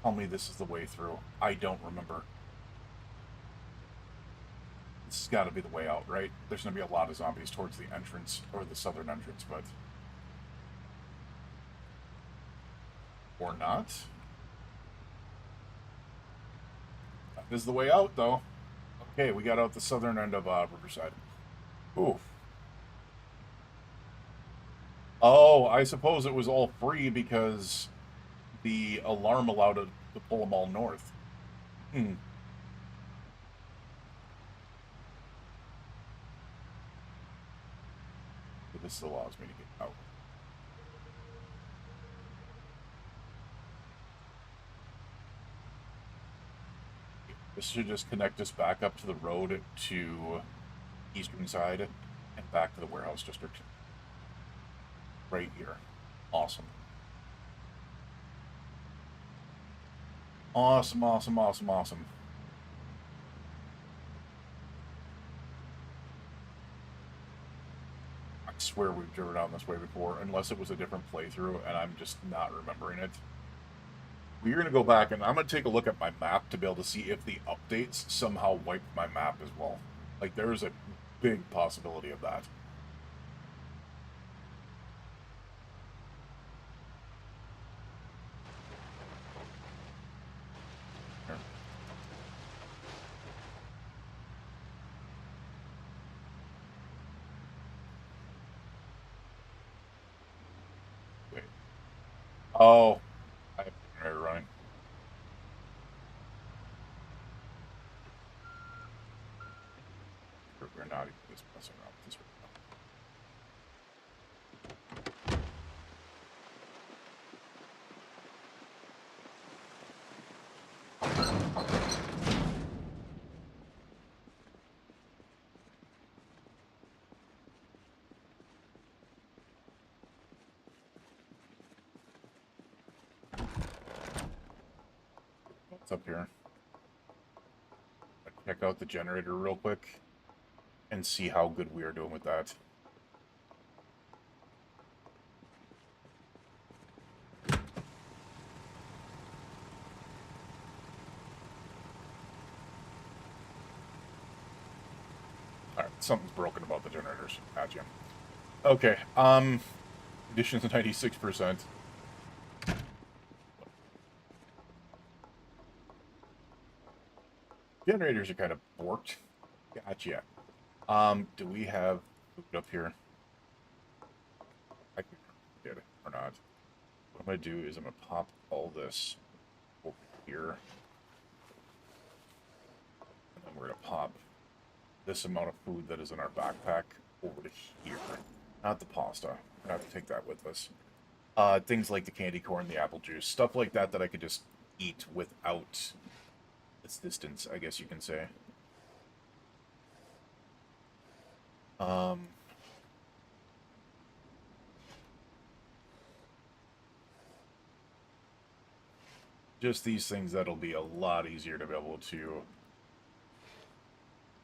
Tell me this is the way through. I don't remember. This has got to be the way out, right? There's going to be a lot of zombies towards the entrance, or the southern entrance, but... Or not. That is the way out, though. Okay, we got out the southern end of Riverside. Oof. Oh, I suppose it was all free because the alarm allowed it to pull them all north. Hmm. But this allows me to get out. This should just connect us back up to the road to eastern side and back to the warehouse district. Right here. Awesome. Awesome, awesome, awesome, awesome. I swear we've driven down this way before, unless it was a different playthrough and I'm just not remembering it. We're going to go back and I'm going to take a look at my map to be able to see if the updates somehow wiped my map as well. Like, there's a big possibility of that. Here. Wait. Oh, I have a generator running. We're not even just messing around with this What's up here? Check out the generator real quick and see how good we are doing with that. Alright, something's broken about the generators. Gotcha. Okay, conditions 96%. Generators are kind of borked. Gotcha. Do we have food up here? I can get it or not. What I'm gonna do is I'm gonna pop all this over here. And then we're gonna pop this amount of food that is in our backpack over to here. Not the pasta. I have to take that with us. Things like the candy corn, the apple juice, stuff like that that I could just eat without assistance, I guess you can say. Just these things that'll be a lot easier to be able to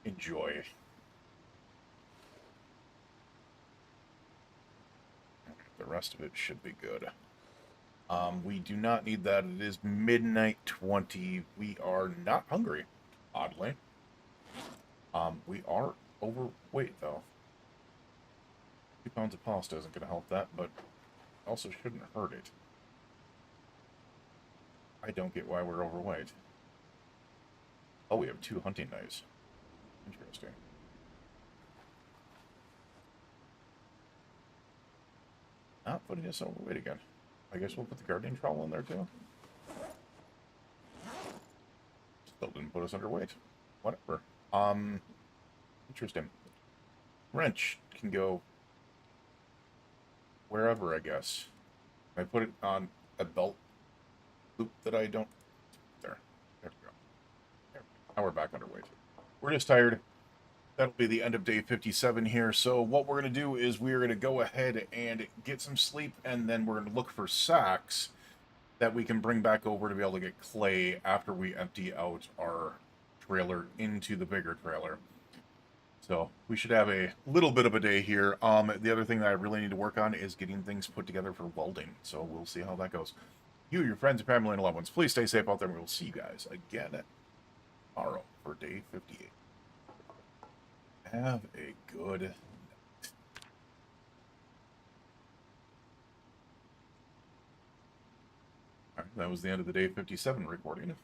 enjoy. The rest of it should be good. We do not need that. It is midnight 20. We are not hungry, oddly. We are overweight, though. 2 pounds of pasta isn't going to help that, but also shouldn't hurt it. I don't get why we're overweight. Oh, we have 2 hunting knives. Interesting. Not putting us overweight again. I guess we'll put the gardening trowel in there, too. Still didn't put us underweight. Whatever. Interesting. Wrench can go wherever, I guess. I put it on a belt loop that I don't... There. There we go. There we go. Now we're back underweight. We're just tired. That'll be the end of day 57 here. So what we're going to do is we're going to go ahead and get some sleep, and then we're going to look for sacks that we can bring back over to be able to get clay after we empty out our trailer into the bigger trailer. So we should have a little bit of a day here. The other thing that I really need to work on is getting things put together for welding. So we'll see how that goes. You, your friends, and family, and loved ones, please stay safe out there, and we'll see you guys again tomorrow for day 58. Have a good night. All right, that was the end of the day 57 recording.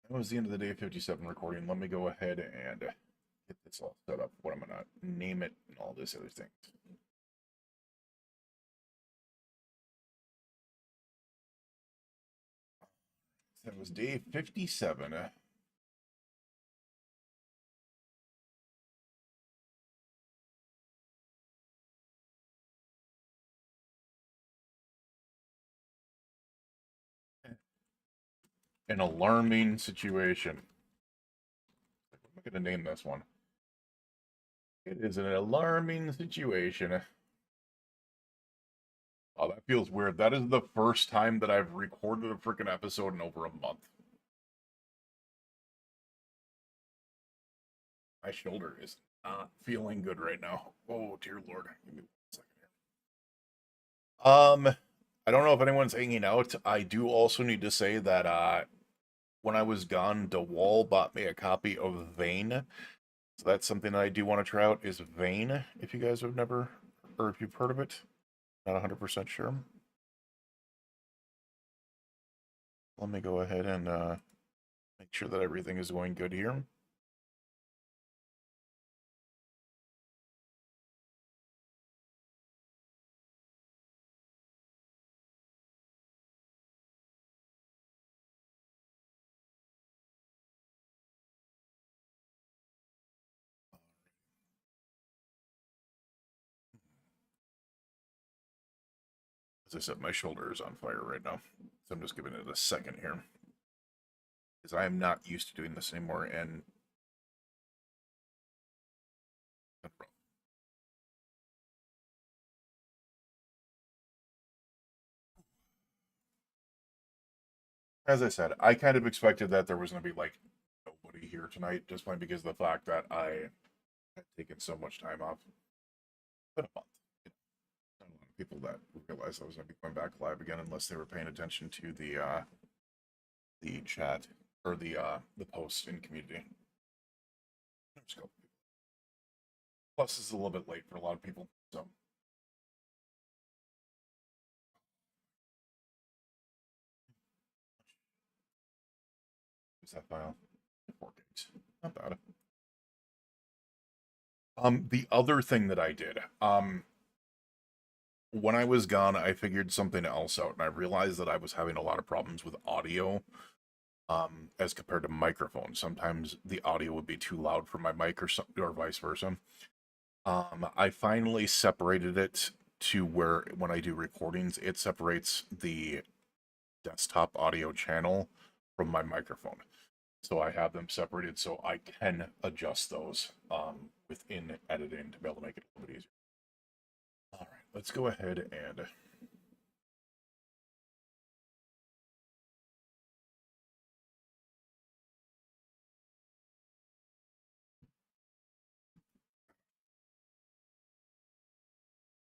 That was the end of the day 57 recording. Let me go ahead and get this all set up. What I'm going to name it and all this other thing. That was day 57. An alarming situation. I'm going to name this one. It is an alarming situation. Oh, that feels weird. That is the first time that I've recorded a freaking episode in over a month. My shoulder is not feeling good right now. Oh, dear Lord. Give me 1 second here. I don't know if anyone's hanging out. I do also need to say that when I was gone, DeWall bought me a copy of Vane. So that's something that I do want to try out is Vane, if you guys have never, or if you've heard of it. Not 100% sure. Let me go ahead and make sure that everything is going good here. As I said, my shoulder is on fire right now. So I'm just giving it a second here. Because I am not used to doing this anymore, and as I said, I kind of expected that there was going to be like nobody here tonight, just plain because of the fact that I had taken so much time off. But a month. Not a lot of people that realized I was going to be going back live again unless they were paying attention to the chat or the posts in community. There's a couple people. Plus, it's a little bit late for a lot of people, so. Who's that file? 4 gigs. Not bad. The other thing that I did, when I was gone, I figured something else out, and I realized that I was having a lot of problems with audio, as compared to microphones. Sometimes the audio would be too loud for my mic or vice versa. I finally separated it to where when I do recordings, it separates the desktop audio channel from my microphone. So I have them separated so I can adjust those within editing to be able to make it a little bit easier. All right, let's go ahead and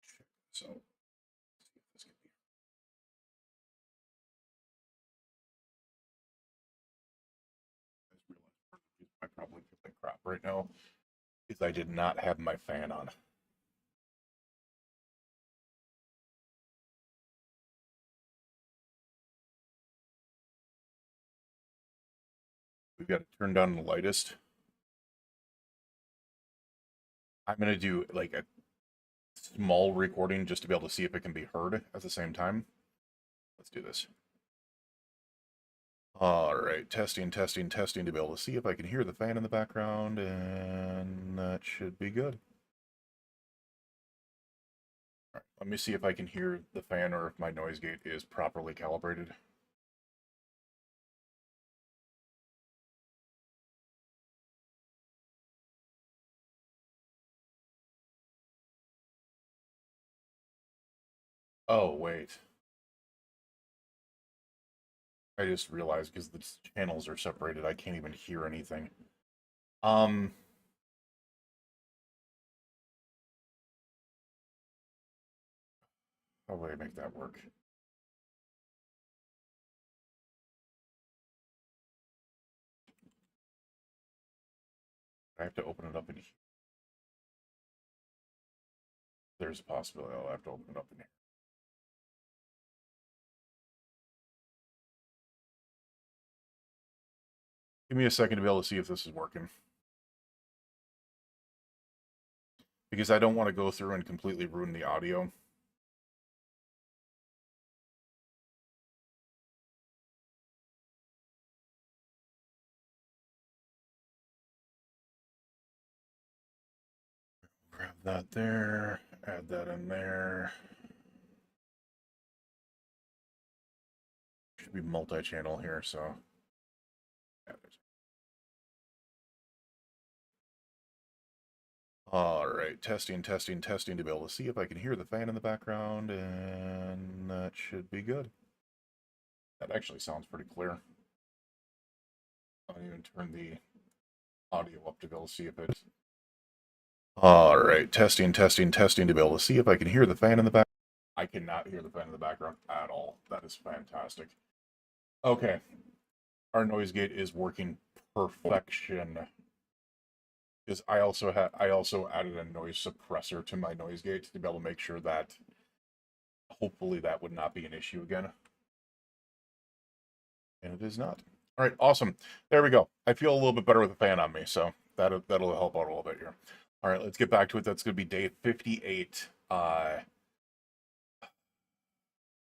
check this out. See if this can be. I probably feel like crap right now because I did not have my fan on. We've got to turn down the lightest. I'm gonna do like a small recording just to be able to see if it can be heard at the same time. Let's do this. All right, testing, testing, testing to be able to see if I can hear the fan in the background, and that should be good. All right, let me see if I can hear the fan or if my noise gate is properly calibrated. Oh, wait. I just realized because the channels are separated, I can't even hear anything. Um, how would I make that work? I have to open it up in here. There's a possibility I'll have to open it up in here. Give me a second to be able to see if this is working. Because I don't want to go through and completely ruin the audio. Grab that there, add that in there. Should be multi-channel here, so All right, testing to be able to see if I can hear the fan in the background, and that should be good. That actually sounds pretty clear. I'll even turn the audio up to be able to see if it's... All right, testing to be able to see if I can hear the fan in the back. I cannot hear the fan in the background at all. That is fantastic. Okay, our noise gate is working perfection. Because I also added a noise suppressor to my noise gate to be able to make sure that hopefully that would not be an issue again. And it is not. All right, awesome. There we go. I feel a little bit better with the fan on me, so that'll help out a little bit here. All right, let's get back to it. That's going to be day 58. As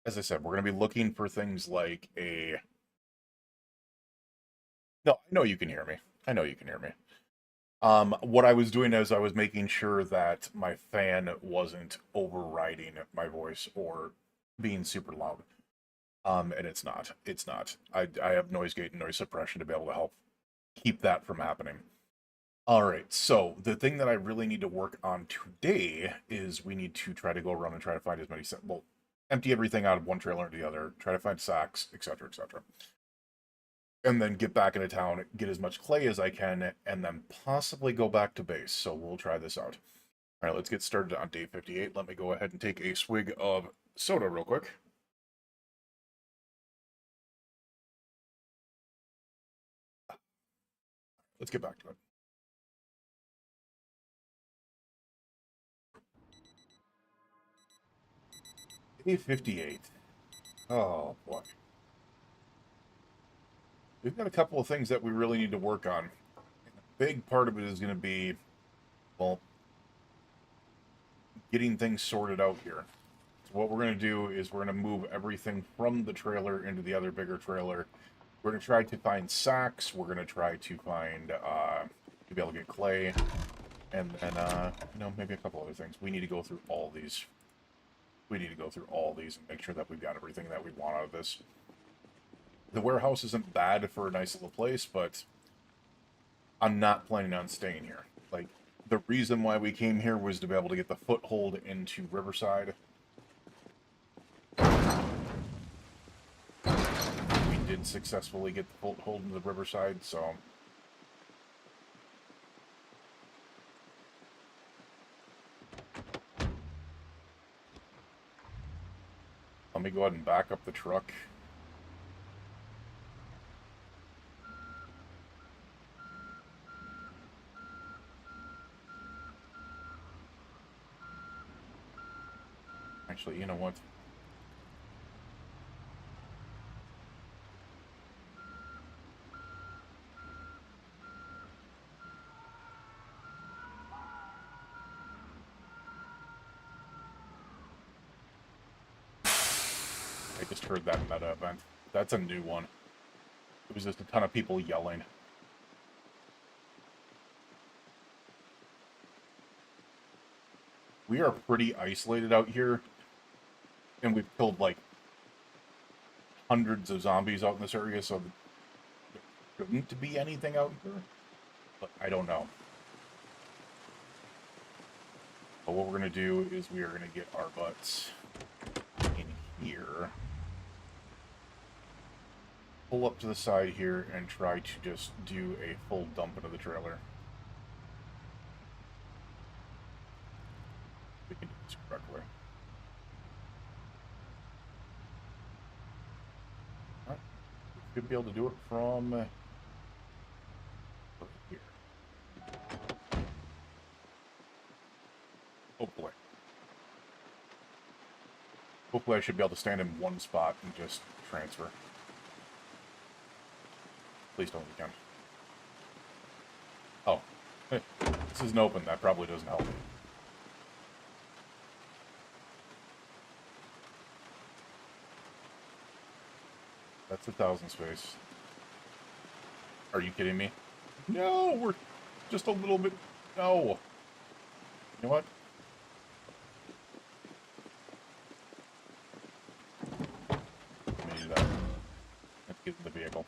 I said, we're going to be looking for things like a... No, I know you can hear me. I know you can hear me. What I was doing is I was making sure that my fan wasn't overriding my voice or being super loud. And it's not. It's not. I have noise gate and noise suppression to be able to help keep that from happening. All right, so the thing that I really need to work on today is we need to try to go around and try to find as many... Well, empty everything out of one trailer into the other, try to find sacks, etc., etc. And then get back into town, get as much clay as I can, and then possibly go back to base. So we'll try this out. All right, let's get started on day 58. Let me go ahead and take a swig of soda real quick. Let's get back to it. Day 58. Oh, boy. We've got a couple of things that we really need to work on. And a big part of it is going to be, well, getting things sorted out here. So what we're going to do is we're going to move everything from the trailer into the other bigger trailer. We're going to try to find sacks. We're going to try to find, to be able to get clay. And then, maybe a couple other things. We need to go through all these. We need to go through all these and make sure that we've got everything that we want out of this. The warehouse isn't bad for a nice little place, but I'm not planning on staying here. Like, the reason why we came here was to be able to get the foothold into Riverside. We did successfully get the foothold into the Riverside, so... Let me go ahead and back up the truck. Actually, you know what? I just heard that meta event. That's a new one. It was just a ton of people yelling. We are pretty isolated out here. And we've killed, like, hundreds of zombies out in this area, so there shouldn't be anything out here. But I don't know. But what we're going to do is we are going to get our butts in here. Pull up to the side here and try to just do a full dump into the trailer. We can do this correctly. Alright. We should be able to do it from here. Hopefully. Hopefully I should be able to stand in one spot and just transfer. Please don't we can. Oh. Hey, this isn't open. That probably doesn't help. That's 1,000 space. Are you kidding me? No, we're just a little bit... No. You know what? Let me do that. Let's get in the vehicle.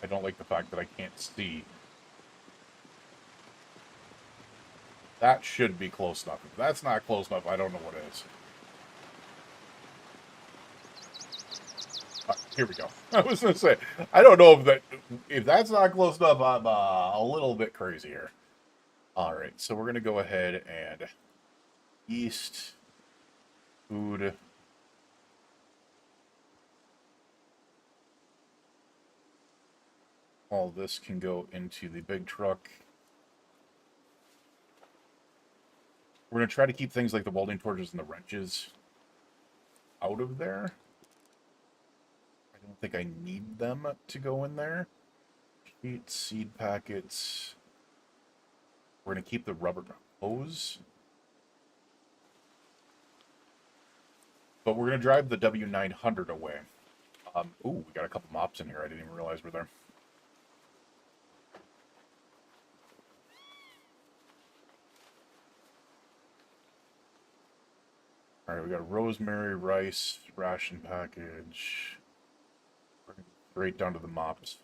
don't like the fact that I can't see. That should be close enough. If that's not close enough, I don't know what is. Here we go. I was going to say, I don't know if that's not close enough, I'm a little bit crazy here. All right, so we're going to go ahead and east, food. All this can go into the big truck. We're going to try to keep things like the welding torches and the wrenches out of there. I don't think I need them to go in there. Sheet, seed packets. We're going to keep the rubber hose. But we're going to drive the W900 away. Ooh, we got a couple mops in here. I didn't even realize we're there. All right, we got a rosemary, rice, ration package. Straight down to the mops.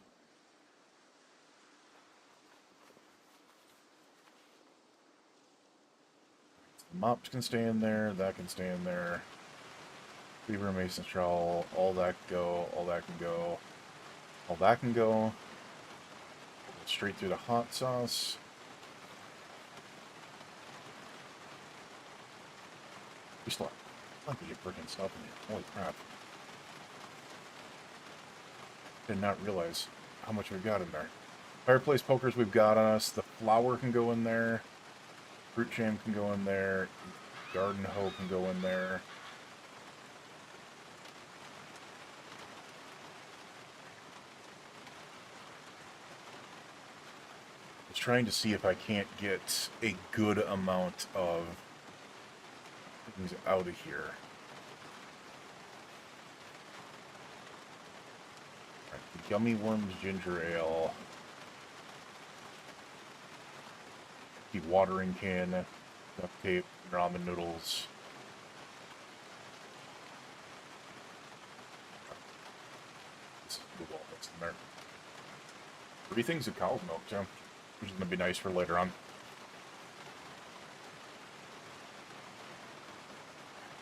Mops can stay in there. That can stay in there. Beaver, mason trowel, all that can go. All that can go. All that can go. Straight through the hot sauce. We still have plenty of freaking stuff in here. Holy crap. Did not realize how much we've got in there. Fireplace pokers we've got on us. The flour can go in there. Fruit jam can go in there. Garden hoe can go in there. I was trying to see if I can't get a good amount of things out of here. Right, the Gummy Worms Ginger Ale. The watering can. Duct tape. Ramen noodles. Let's move all this in there. 3 things of cow's milk, too. Which is going to be nice for later on.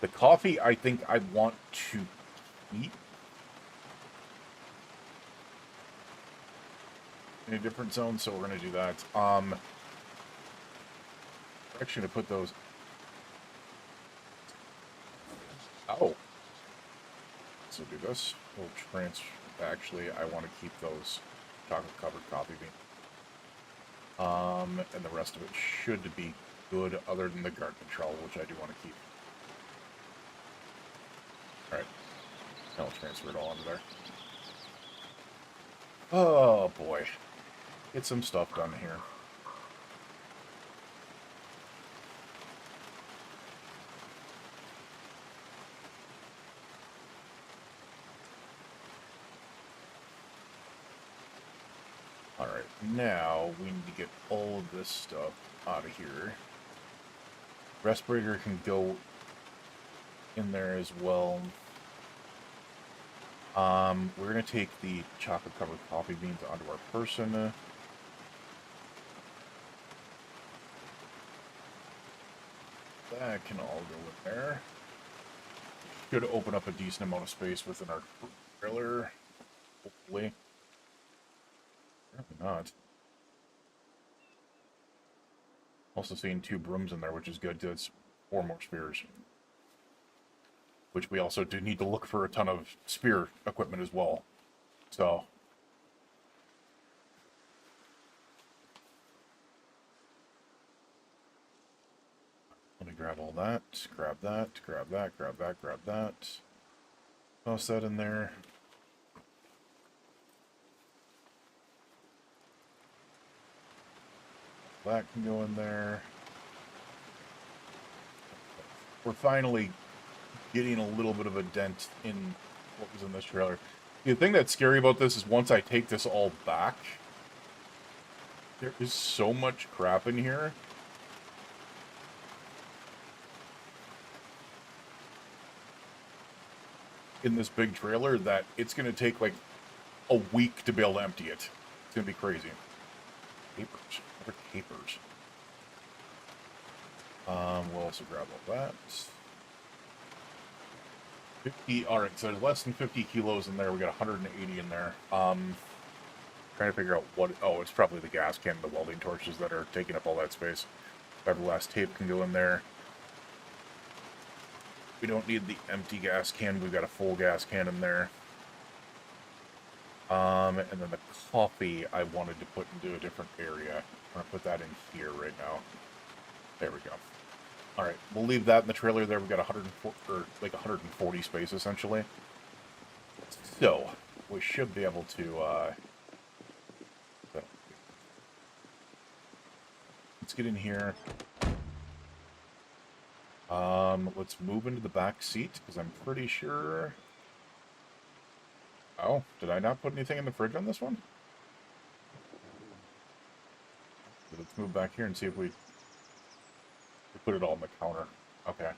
The coffee, I think I want to keep in a different zone, so we're going to do that. We're actually going to put those... Oh. So do this. We'll transfer... Actually, I want to keep those chocolate-covered coffee beans. And the rest of it should be good, other than the garden trowel, which I do want to keep. Alright. I'll transfer it all onto there. Oh, boy. Get some stuff done here. Alright, now we need to get all of this stuff out of here. Respirator can go in there as well. We're going to take the chocolate-covered coffee beans onto our person. That can all go in there. Should open up a decent amount of space within our trailer. Hopefully. Apparently not. Also seeing 2 brooms in there, which is good. That's 4 more spears. Which we also do need to look for a ton of spear equipment as well. So. Let me grab all that. Grab that. Grab that. Grab that. Grab that. Toss that in there. That can go in there. We're finally getting a little bit of a dent in what was in this trailer. The thing that's scary about this is once I take this all back, there is so much crap in here. In this big trailer that it's going to take like a week to be able to empty it. It's going to be crazy. Capers. What are capers? We'll also grab all that. 50, alright, so there's less than 50 kilos in there. We got 180 in there. Trying to figure out what, oh, it's probably the gas can, the welding torches that are taking up all that space. Fiberglass tape can go in there. We don't need the empty gas can, we've got a full gas can in there. And then the coffee I wanted to put into a different area. I'm going to put that in here right now. There we go. Alright, we'll leave that in the trailer there. We've got 140, or like 140 space, essentially. So, we should be able to, let's get in here. Let's move into the back seat, because I'm pretty sure... Oh, did I not put anything in the fridge on this one? Let's move back here and see if we put it all on the counter. Okay.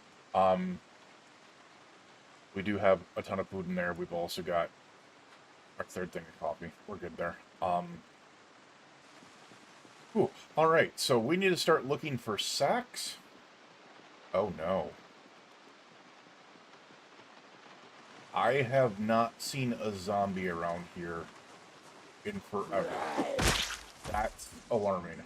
We do have a ton of food in there. We've also got our third thing of coffee. We're good there. Ooh, all right, so we need to start looking for sacks. Oh, no. I have not seen a zombie around here in forever. That's alarming.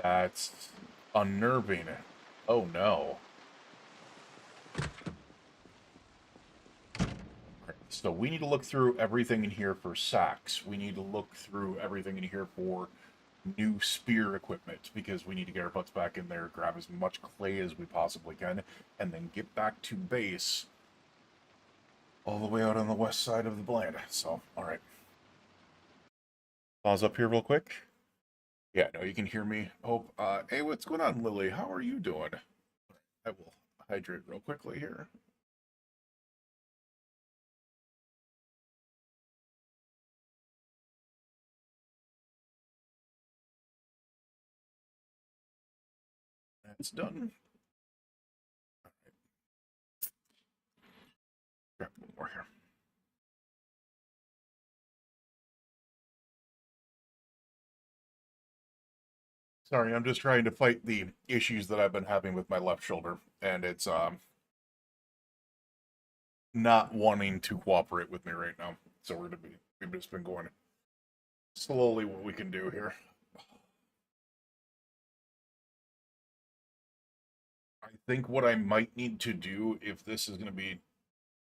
That's unnerving. Oh, no. So we need to look through everything in here for sacks. We need to look through everything in here for new spear equipment, because we need to get our butts back in there, grab as much clay as we possibly can, and then get back to base all the way out on the west side of the land. So, alright. Pause up here real quick. Yeah, no, you can hear me. Hope. Hey, what's going on, Lily? How are you doing? I will hydrate real quickly here. That's done. All right. Grab one more here. Sorry, I'm just trying to fight the issues that I've been having with my left shoulder, and it's not wanting to cooperate with me right now. So we've just been going slowly what we can do here. I think what I might need to do, if this is going to be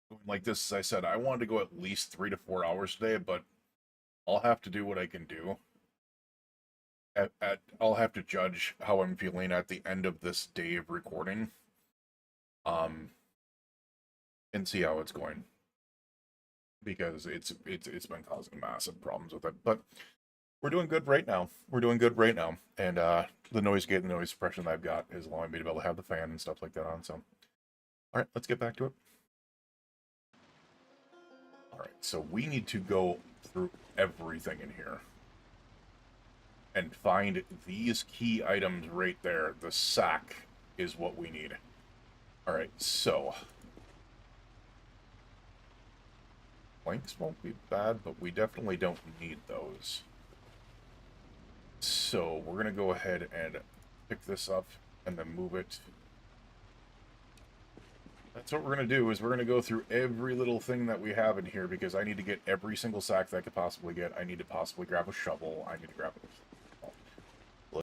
going like this, as I said, I wanted to go at least 3 to 4 hours today, but I'll have to do what I can do. I'll have to judge how I'm feeling at the end of this day of recording, and see how it's going, because it's been causing massive problems with it. But we're doing good right now. We're doing good right now, and the noise gate and the noise suppression that I've got is allowing me to be able to have the fan and stuff like that on. So, all right, let's get back to it. All right, so we need to go through everything in here and find these key items right there. The sack is what we need. All right, so planks won't be bad, but we definitely don't need those. So we're gonna go ahead and pick this up and then move it. That's what we're gonna do, is we're gonna go through every little thing that we have in here, because I need to get every single sack that I could possibly get. I need to possibly grab a shovel. I need to grab